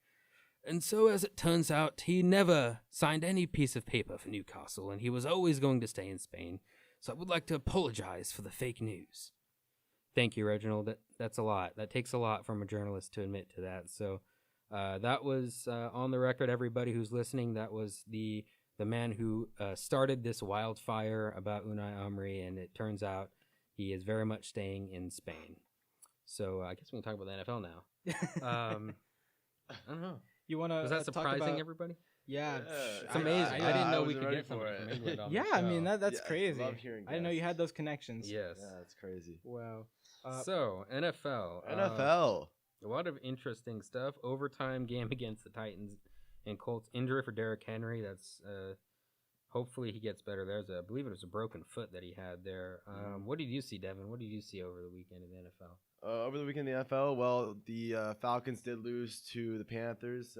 And so, as it turns out, he never signed any piece of paper for Newcastle, and he was always going to stay in Spain. So I would like to apologize for the fake news. Thank you, Reginald. That's a lot. That takes a lot from a journalist to admit to that. So that was on the record, everybody who's listening. That was the man who started this wildfire about Unai Emery, and it turns out he is very much staying in Spain. So I guess we can talk about the NFL now. I don't know. You want to? Was that surprising, about, everybody? Yeah, It's amazing. I didn't know we could get somebody from England on yeah, the show. I mean that's crazy. I love hearing I didn't know you guests. had those connections. Yes. Yeah, that's crazy. Wow. So NFL. NFL. A lot of interesting stuff. Overtime game against the Titans and Colts. Injury for Derrick Henry. That's hopefully he gets better. I believe it was a broken foot that he had there. What did you see, Devin? What did you see over the weekend in the NFL? Over the weekend in the NFL, well, the Falcons did lose to the Panthers.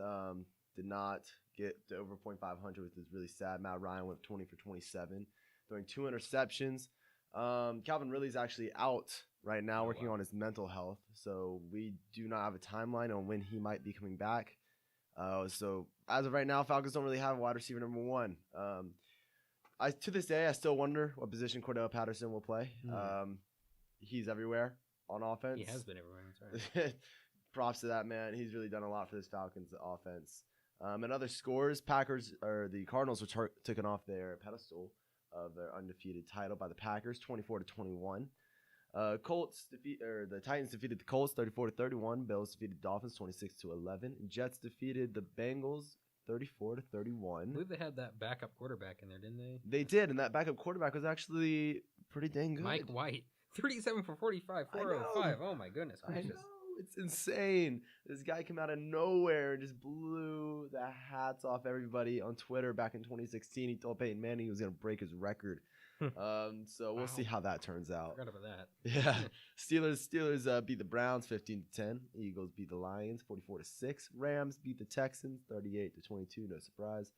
Did not get to over .500, which is really sad. Matt Ryan went 20 for 27, throwing 2 interceptions. Calvin Ridley's actually out right now working on his mental health, so we do not have a timeline on when he might be coming back. So as of right now, Falcons don't really have a wide receiver number 1. To this day, I still wonder what position Cordell Patterson will play. He's everywhere on offense. He has been everywhere. That's right. Props to that man. He's really done a lot for this Falcons offense. And other scores, the Cardinals were taken off their pedestal of their undefeated title by the Packers, 24-21. The Titans defeated the Colts, 34-31. Bills defeated the Dolphins, 26-11. Jets defeated the Bengals, 34-31. I believe they had that backup quarterback in there, didn't they? They did, and that backup quarterback was actually pretty dang good. Mike White, 37 for 45, 405. Oh my goodness gracious! I know. It's insane. This guy came out of nowhere and just blew the hats off everybody on Twitter back in 2016. He told Peyton Manning he was going to break his record. So we'll see how that turns out. Forgot about that. Yeah. Steelers beat the Browns 15-10. Eagles beat the Lions 44-6. Rams beat the Texans 38-22. No surprise.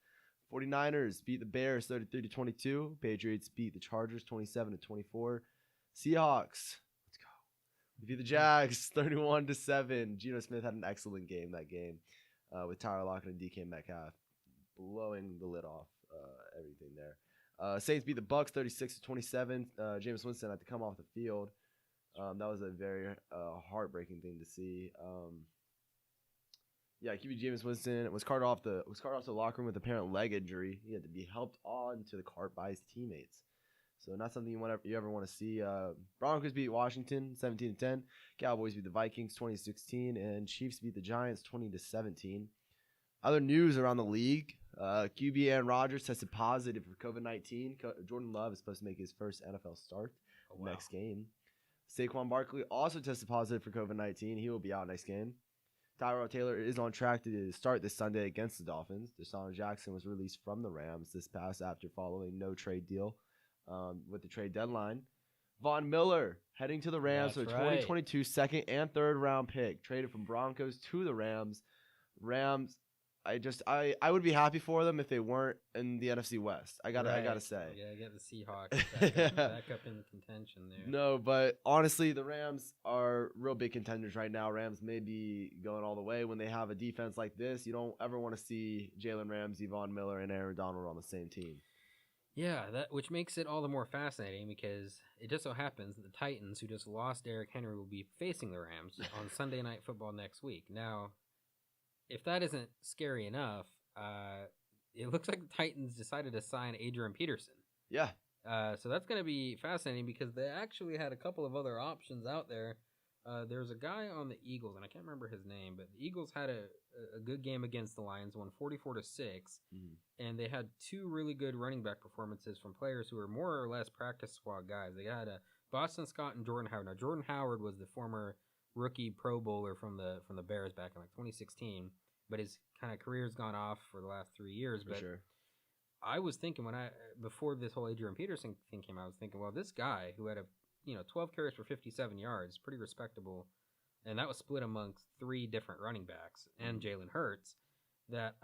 49ers beat the Bears 33-22. Patriots beat the Chargers 27-24. Seahawks beat the Jags 31-7. Geno Smith had an excellent game that game with Tyler Lockett and DK Metcalf blowing the lid off everything there. Saints beat the Bucks 36-27. Jameis Winston had to come off the field. That was a very heartbreaking thing to see. QB Jameis Winston was carted off the locker room with apparent leg injury. He had to be helped onto the cart by his teammates. So not something you ever want to see. Broncos beat Washington 17-10. Cowboys beat the Vikings 20-16, and Chiefs beat the Giants 20-17. Other news around the league: QB Aaron Rodgers tested positive for COVID-19. Jordan Love is supposed to make his first NFL start next game. Saquon Barkley also tested positive for COVID-19. He will be out next game. Tyrod Taylor is on track to start this Sunday against the Dolphins. Deshaun Jackson was released from the Rams this past after following no trade deal. With the trade deadline. Von Miller heading to the Rams for 2022 second and third round pick, traded from Broncos to the Rams. I would be happy for them if they weren't in the NFC West. I gotta say. Yeah, get the Seahawks back up in contention there. No, but honestly, the Rams are real big contenders right now. Rams may be going all the way when they have a defense like this. You don't ever want to see Jalen Ramsey, Von Miller, and Aaron Donald on the same team. Yeah, which makes it all the more fascinating because it just so happens that the Titans, who just lost Derrick Henry, will be facing the Rams on Sunday Night Football next week. Now, if that isn't scary enough, it looks like the Titans decided to sign Adrian Peterson. Yeah. So that's going to be fascinating because they actually had a couple of other options out there. There's a guy on the Eagles, and I can't remember his name, but the Eagles had a good game against the Lions, won 44-6, and they had 2 really good running back performances from players who were more or less practice squad guys. They had Boston Scott and Jordan Howard. Now, Jordan Howard was the former rookie Pro Bowler from the Bears back in 2016, but his kind of career's gone off for the last 3 years. For but sure. I was thinking before this whole Adrian Peterson thing came out, I was thinking, well, this guy who had 12 carries for 57 yards, pretty respectable, and that was split amongst 3 different running backs and Jalen Hurts, that,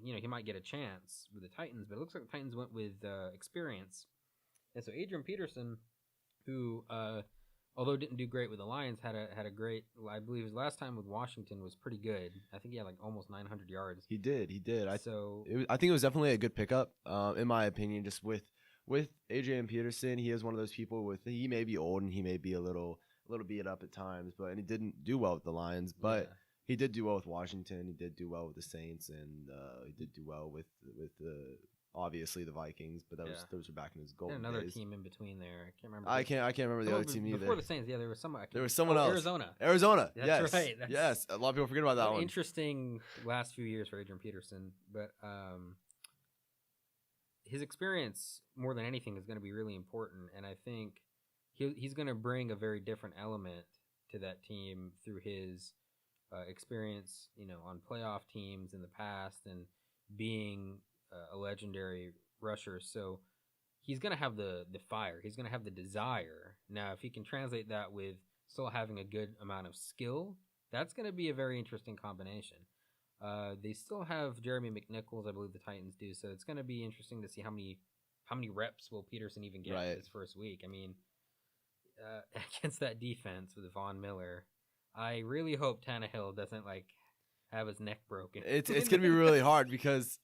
he might get a chance with the Titans, but it looks like the Titans went with experience. And so Adrian Peterson, who, although didn't do great with the Lions, had a great, I believe his last time with Washington was pretty good. I think he had almost 900 yards. He did. I think it was definitely a good pickup, in my opinion, just with Adrian Peterson. He is one of those people he may be old and he may be a little a little beat up at times, and he didn't do well with the Lions, but he did do well with Washington. He did do well with the Saints, and he did do well with obviously the Vikings. But those were back in his golden another days. Team in between there. I can't remember. I can't remember the other team either. Before the Saints, there was someone. There was someone else. Arizona. That's yes. right. Yes. A lot of people forget about that one. Interesting last few years for Adrian Peterson, but his experience more than anything is going to be really important, and I think he's going to bring a very different element to that team through his experience, on playoff teams in the past and being a legendary rusher. So he's going to have the fire. He's going to have the desire. Now, if he can translate that with still having a good amount of skill, that's going to be a very interesting combination. They still have Jeremy McNichols, I believe the Titans do. So it's going to be interesting to see how many reps will Peterson even get this first week. I mean, against that defense with Von Miller, I really hope Tannehill doesn't have his neck broken. It's going to be really hard because,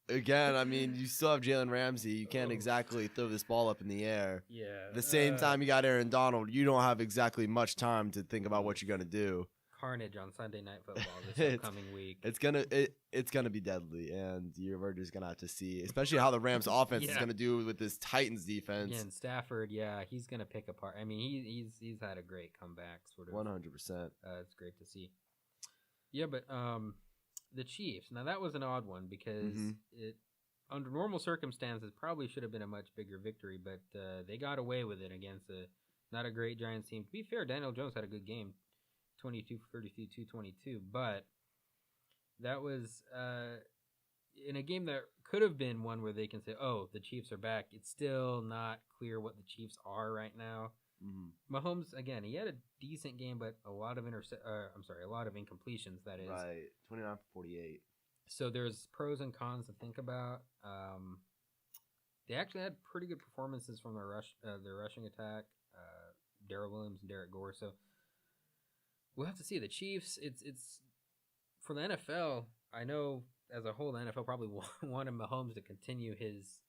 again, I mean, you still have Jalen Ramsey. You can't exactly throw this ball up in the air. Yeah. At the same time, you got Aaron Donald. You don't have exactly much time to think about what you're going to do. Carnage on Sunday Night Football this upcoming week. It's gonna be deadly, and you're just gonna have to see, especially how the Rams' offense is gonna do with this Titans defense. Again, Stafford, he's gonna pick apart. I mean, he's had a great comeback, sort of. 100%. It's great to see. Yeah, but the Chiefs. Now that was an odd one because it, under normal circumstances, probably should have been a much bigger victory, but they got away with it against not a great Giants team. To be fair, Daniel Jones had a good game. 22 for 32, 222, but that was in a game that could have been one where they can say, "Oh, the Chiefs are back." It's still not clear what the Chiefs are right now. Mahomes, again, he had a decent game, but a lot of a lot of incompletions. That is right, 29 for 48. So there's pros and cons to think about. They actually had pretty good performances from their rushing attack, Darrell Williams and Derek Gore. So we'll have to see. The Chiefs, it's for the NFL. I know as a whole, the NFL probably wanted Mahomes to continue his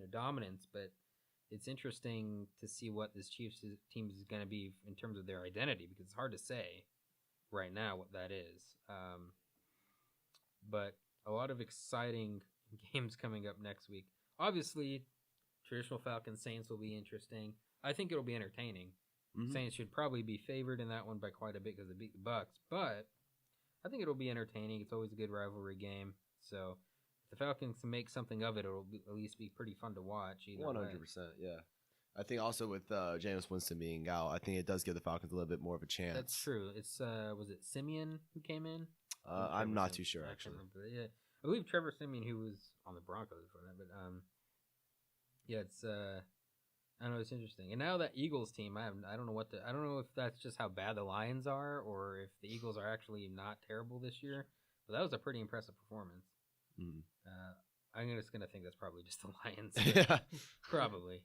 dominance, but it's interesting to see what this Chiefs team is going to be in terms of their identity, because it's hard to say right now what that is. But a lot of exciting games coming up next week. Obviously, traditional Falcons Saints will be interesting. I think it'll be entertaining. Saints should probably be favored in that one by quite a bit because they beat the Bucks, but I think it'll be entertaining. It's always a good rivalry game. So if the Falcons can make something of it, it'll at least be pretty fun to watch. 100%, yeah. I think also with Jameis Winston being out, I think it does give the Falcons a little bit more of a chance. That's true. It's was it Simeon who came in? I'm not too sure, actually. Yeah, I believe Trevor Simeon, who was on the Broncos before that, but yeah, it's I don't know, it's interesting. And now that Eagles team, I don't know if that's just how bad the Lions are, or if the Eagles are actually not terrible this year. But that was a pretty impressive performance. I'm just gonna think that's probably just the Lions. Yeah, probably.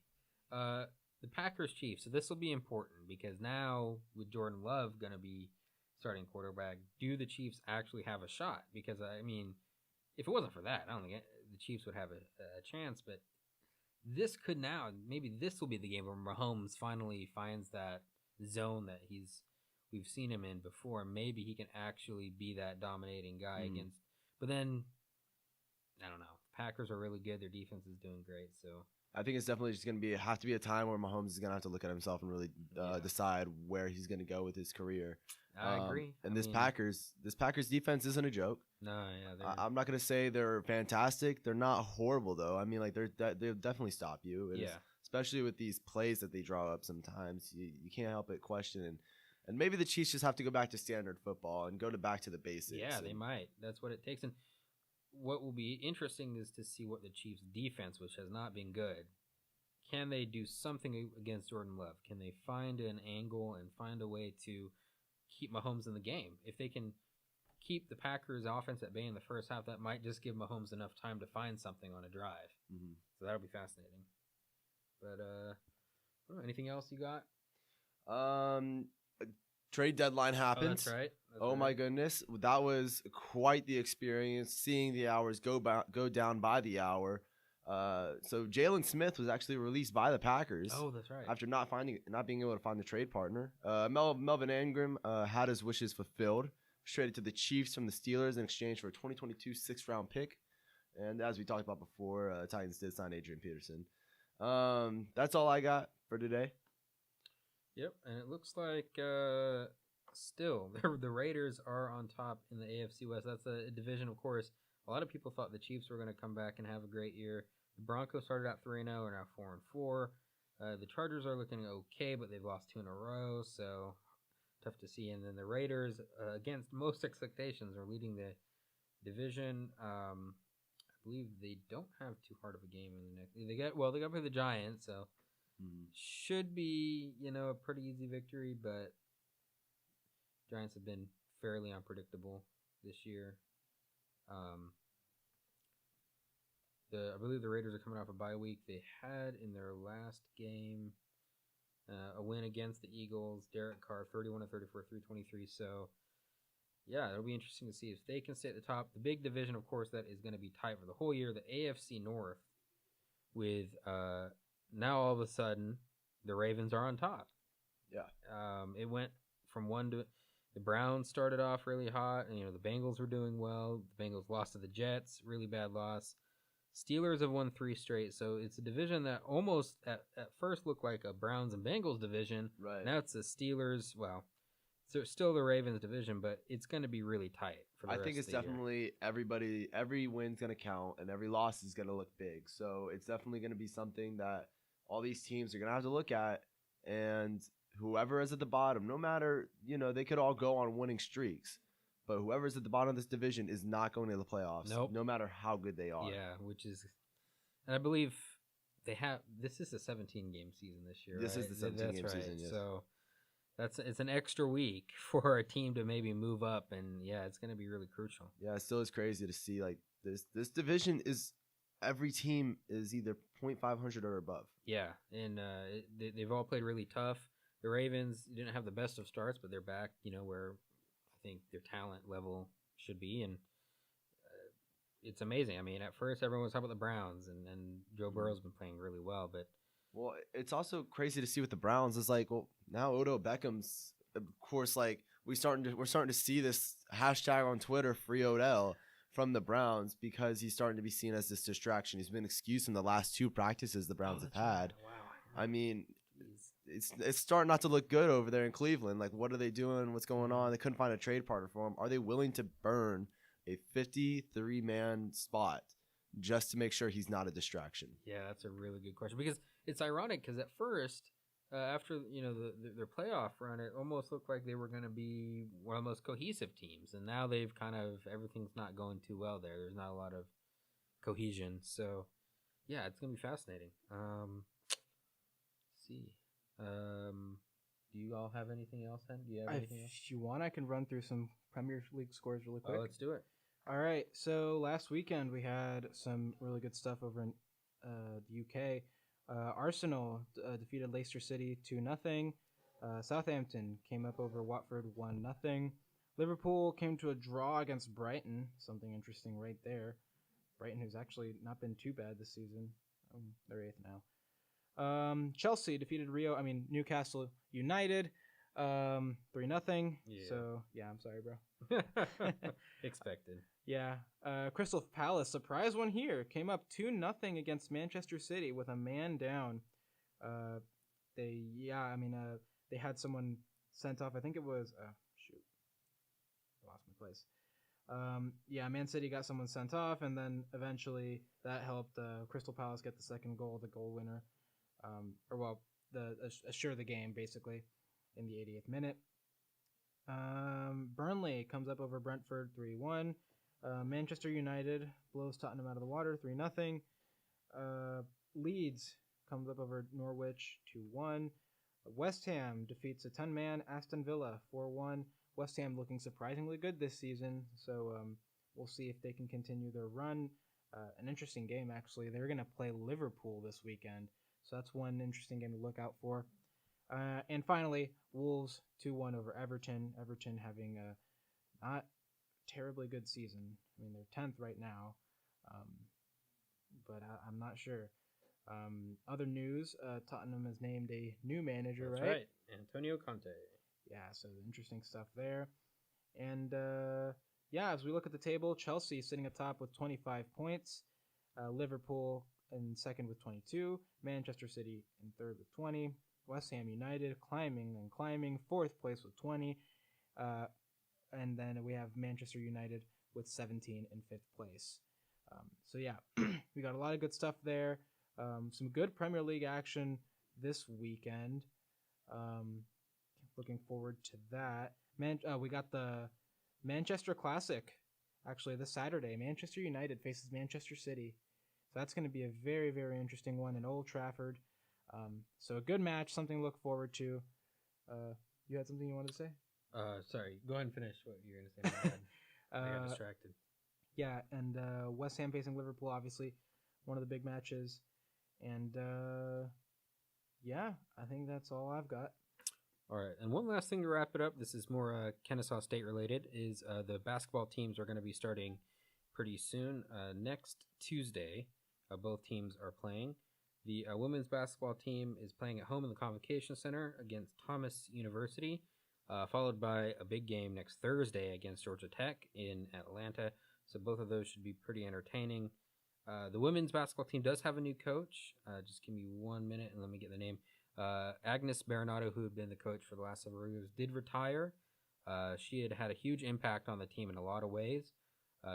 The Packers Chiefs. So this will be important because now with Jordan Love gonna be starting quarterback, do the Chiefs actually have a shot? Because I mean, if it wasn't for that, I don't think the Chiefs would have a chance. But this could maybe this will be the game where Mahomes finally finds that zone that we've seen him in before. Maybe he can actually be that dominating guy against. But then, I don't know. Packers are really good. Their defense is doing great. So I think it's definitely just going to have to be a time where Mahomes is going to have to look at himself and really decide where he's going to go with his career. I agree. And this Packers defense isn't a joke. No, yeah. I'm not going to say they're fantastic. They're not horrible, though. I mean, they'll definitely stop you. And especially with these plays that they draw up sometimes. You can't help but question. And maybe the Chiefs just have to go back to standard football and go back to the basics. Yeah, they might. That's what it takes. And what will be interesting is to see what the Chiefs' defense, which has not been good, can they do something against Jordan Love? Can they find an angle and find a way to keep Mahomes in the game? If they can keep the Packers' offense at bay in the first half, that might just give Mahomes enough time to find something on a drive. So that'll be fascinating. But anything else you got? Trade deadline happened. Oh, that's right. My goodness, that was quite the experience. Seeing the hours go down by the hour. So Jalen Smith was actually released by the Packers. Oh, that's right. After not being able to find the trade partner. Melvin Ingram had his wishes fulfilled. Was traded to the Chiefs from the Steelers in exchange for a 2022 sixth-round pick. And as we talked about before, Titans did sign Adrian Peterson. That's all I got for today. Yep, and it looks like still the Raiders are on top in the AFC West. That's a division, of course. A lot of people thought the Chiefs were going to come back and have a great year. The Broncos started out 3-0, are now 4-4. The Chargers are looking okay, but they've lost 2 in a row, so tough to see. And then the Raiders, against most expectations, are leading the division. I believe they don't have too hard of a game in the next. They got to play the Giants, so should be a pretty easy victory. But Giants have been fairly unpredictable this year. I believe the Raiders are coming off a bye week. They had in their last game a win against the Eagles. Derek Carr, 31-34, 323. So, yeah, it'll be interesting to see if they can stay at the top. The big division, of course, that is going to be tight for the whole year, the AFC North, with now all of a sudden the Ravens are on top. Yeah. It went from one to the Browns started off really hot, and the Bengals were doing well. The Bengals lost to the Jets, really bad loss. Steelers have won 3 straight, so it's a division that almost at first looked like a Browns and Bengals division. Right. Now it's the Steelers. Well, it's still the Ravens division, but it's going to be really tight for the rest of the year. I think it's definitely every win's going to count, and every loss is going to look big. So it's definitely going to be something that all these teams are going to have to look at, and whoever is at the bottom, no matter, they could all go on winning streaks, but whoever's at the bottom of this division is not going to the playoffs, no matter how good they are. Yeah, and I believe this is a 17-game season this year. This is the 17-game season, yes. So it's an extra week for a team to maybe move up, and yeah, it's going to be really crucial. Yeah, it still is crazy to see this division is every team is either .500 or above. Yeah, and they've all played really tough. The Ravens didn't have the best of starts, but they're back, where I think their talent level should be, and it's amazing. I mean, at first everyone was talking about the Browns, and Joe Burrow's been playing really well, but it's also crazy to see with the Browns. It's like, now Odell Beckham's, of course, we're starting to see this hashtag on Twitter, Free Odell, from the Browns, because he's starting to be seen as this distraction. He's been excused in the last 2 practices the Browns have had. Right. Wow. I mean, it's starting not to look good over there in Cleveland. Like, what are they doing? What's going on? They couldn't find a trade partner for him. Are they willing to burn a 53-man spot just to make sure he's not a distraction? Yeah, that's a really good question, because it's ironic, because at first, after their playoff run, it almost looked like they were going to be one of the most cohesive teams, and now they've everything's not going too well there. There's not a lot of cohesion, so yeah, it's going to be fascinating. Let's see. Do you all have anything else, then? Do you have anything else? If you want, I can run through some Premier League scores really quick. Oh, let's do it. All right. So last weekend we had some really good stuff over in the UK. Arsenal defeated Leicester City 2-0. Southampton came up over Watford 1-0. Liverpool came to a draw against Brighton. Something interesting right there. Brighton, who's actually not been too bad this season. They're 8th now. Chelsea defeated Newcastle United 3-0. Yeah. So yeah, I'm sorry, bro. Expected. Yeah. Crystal Palace surprise one here, came up 2-0 against Manchester City with a man down. They had someone sent off. I think it was I lost my place. Man City got someone sent off, and then eventually that helped Crystal Palace get the second goal, the goal winner. Assure the game, basically, in the 80th minute. Burnley comes up over Brentford 3-1. Manchester United blows Tottenham out of the water 3-0. Leeds comes up over Norwich 2-1. West Ham defeats a 10-man Aston Villa 4-1. West Ham looking surprisingly good this season, so we'll see if they can continue their run. An interesting game, actually. They're going to play Liverpool this weekend, so that's one interesting game to look out for. And finally, Wolves 2-1 over Everton. Everton having a not terribly good season. I mean, they're 10th right now. but I'm not sure. Other news: Tottenham has named a new manager. That's right? right. Antonio Conte. Yeah, so interesting stuff there. And as we look at the table, Chelsea sitting atop with 25 points, Liverpool in second with 22, Manchester City in third with 20, West Ham United climbing, fourth place with 20, and then we have Manchester United with 17 in fifth place. We got a lot of good stuff there. Some good Premier League action this weekend. Looking forward to that. We got the Manchester Classic, actually, this Saturday. Manchester United faces Manchester City. So that's going to be a very, very interesting one in Old Trafford. So a good match, something to look forward to. You had something you wanted to say? Sorry. Go ahead and finish what you were going to say. My bad. I got distracted. Yeah, and West Ham facing Liverpool, obviously, one of the big matches. And I think that's all I've got. All right, and one last thing to wrap it up. This is more Kennesaw State related. Is the basketball teams are going to be starting pretty soon. Next Tuesday, both teams are playing. The women's basketball team is playing at home in the Convocation Center against Thomas University, followed by a big game next Thursday against Georgia Tech in Atlanta. So both of those should be pretty entertaining. The women's basketball team does have a new coach. Just give me 1 minute and let me get the name. Agnes Baronato, who had been the coach for the last several years, did retire. She had a huge impact on the team in a lot of ways.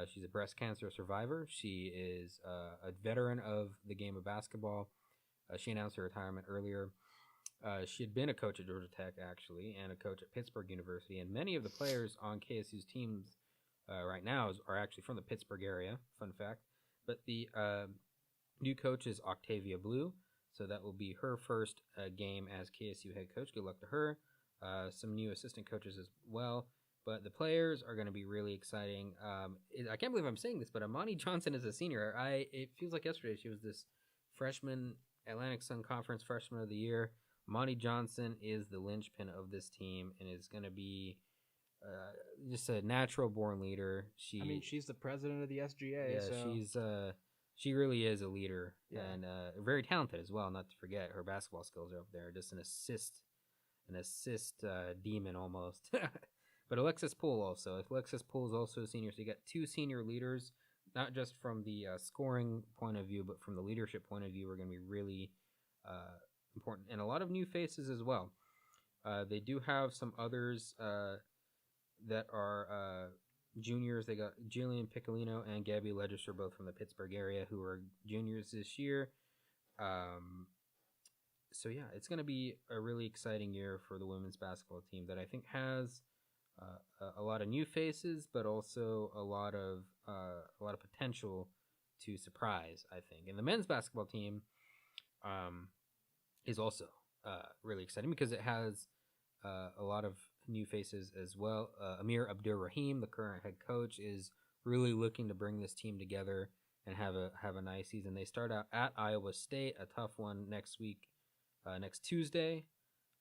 She's a breast cancer survivor. She is a veteran of the game of basketball. She announced her retirement earlier. She had been a coach at Georgia Tech, actually, and a coach at Pittsburgh University. And many of the players on KSU's teams right now are actually from the Pittsburgh area, fun fact. But the new coach is Octavia Blue. So that will be her first game as KSU head coach. Good luck to her. Some new assistant coaches as well. But the players are going to be really exciting. I can't believe I'm saying this, but Amani Johnson is a senior. It feels like yesterday she was this freshman, Atlantic Sun Conference Freshman of the Year. Amani Johnson is the linchpin of this team and is going to be just a natural-born leader. She's the president of the SGA. Yeah, so. She really is a leader, Yeah. and very talented as well. Not to forget, her basketball skills are up there. Just an assist demon almost. But Alexis Poole also. Alexis Poole is also a senior, so you got two senior leaders, not just from the scoring point of view, but from the leadership point of view. Are going to be really important, and a lot of new faces as well. They do have some others that are. Juniors, they got Jillian Piccolino and Gabby Legister, both from the Pittsburgh area, who are juniors this year. It's going to be a really exciting year for the women's basketball team that I think has a lot of new faces, but also a lot of potential to surprise, I think. And the men's basketball team is also really exciting because it has a lot of new faces as well. Amir Abdur-Rahim, the current head coach, is really looking to bring this team together and have a nice season. They start out at Iowa State, a tough one next week, next Tuesday.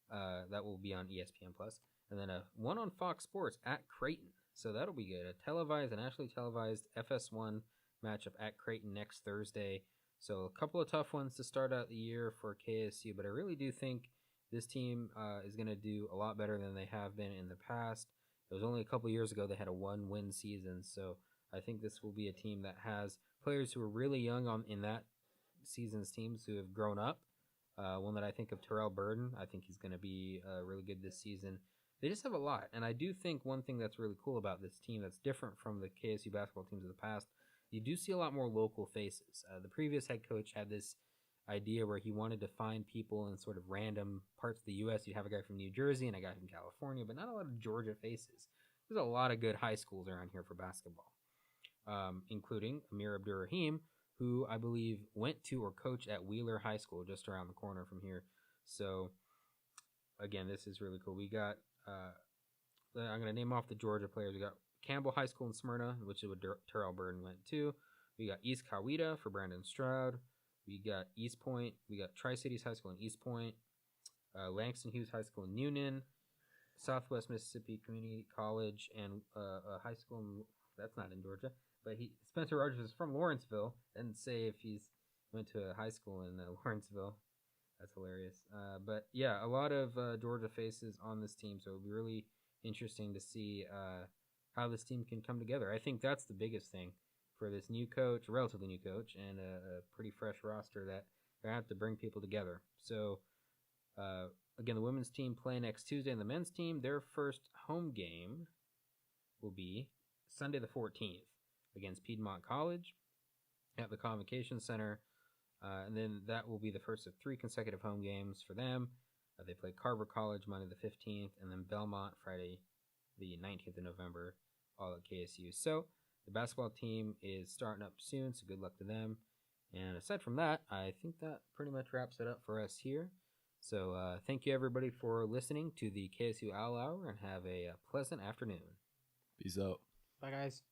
That will be on ESPN Plus, and then a one on Fox Sports at Creighton. So that'll be good. A nationally televised FS1 matchup at Creighton next Thursday. So a couple of tough ones to start out the year for KSU, but I really do think this team is going to do a lot better than they have been in the past. It was only a couple years ago they had a 1-win season, so I think this will be a team that has players who are really young in that season's teams who have grown up. One that I think of, Terrell Burden. I think he's going to be really good this season. They just have a lot, and I do think one thing that's really cool about this team that's different from the KSU basketball teams of the past, you do see a lot more local faces. The previous head coach had this idea where he wanted to find people in sort of random parts of the U.S. You have a guy from New Jersey and a guy from California, but not a lot of Georgia faces. There's a lot of good high schools around here for basketball, including Amir Abdur-Rahim, who I believe went to or coached at Wheeler High School just around the corner from here. So, again, this is really cool. We got, I'm going to name off the Georgia players. We got Campbell High School in Smyrna, which is where Terrell Burden went to. We got East Coweta for Brandon Stroud. We got East Point. We got Tri-Cities High School in East Point. Langston Hughes High School in Newnan. Southwest Mississippi Community College and a high school that's not in Georgia. but Spencer Rogers is from Lawrenceville. Didn't say if he's went to a high school in Lawrenceville. That's hilarious. But yeah, a lot of Georgia faces on this team, so it'll be really interesting to see how this team can come together. I think that's the biggest thing for this new coach, relatively new coach, and a pretty fresh roster that they're going to have to bring people together. So, again, the women's team play next Tuesday, and the men's team, their first home game will be Sunday the 14th against Piedmont College at the Convocation Center. And then that will be the first of 3 consecutive home games for them. They play Carver College Monday the 15th, and then Belmont Friday the 19th of November, all at KSU. So the basketball team is starting up soon, so good luck to them. And aside from that, I think that pretty much wraps it up for us here. So thank you, everybody, for listening to the KSU OWL Hour, and have a pleasant afternoon. Peace out. Bye, guys.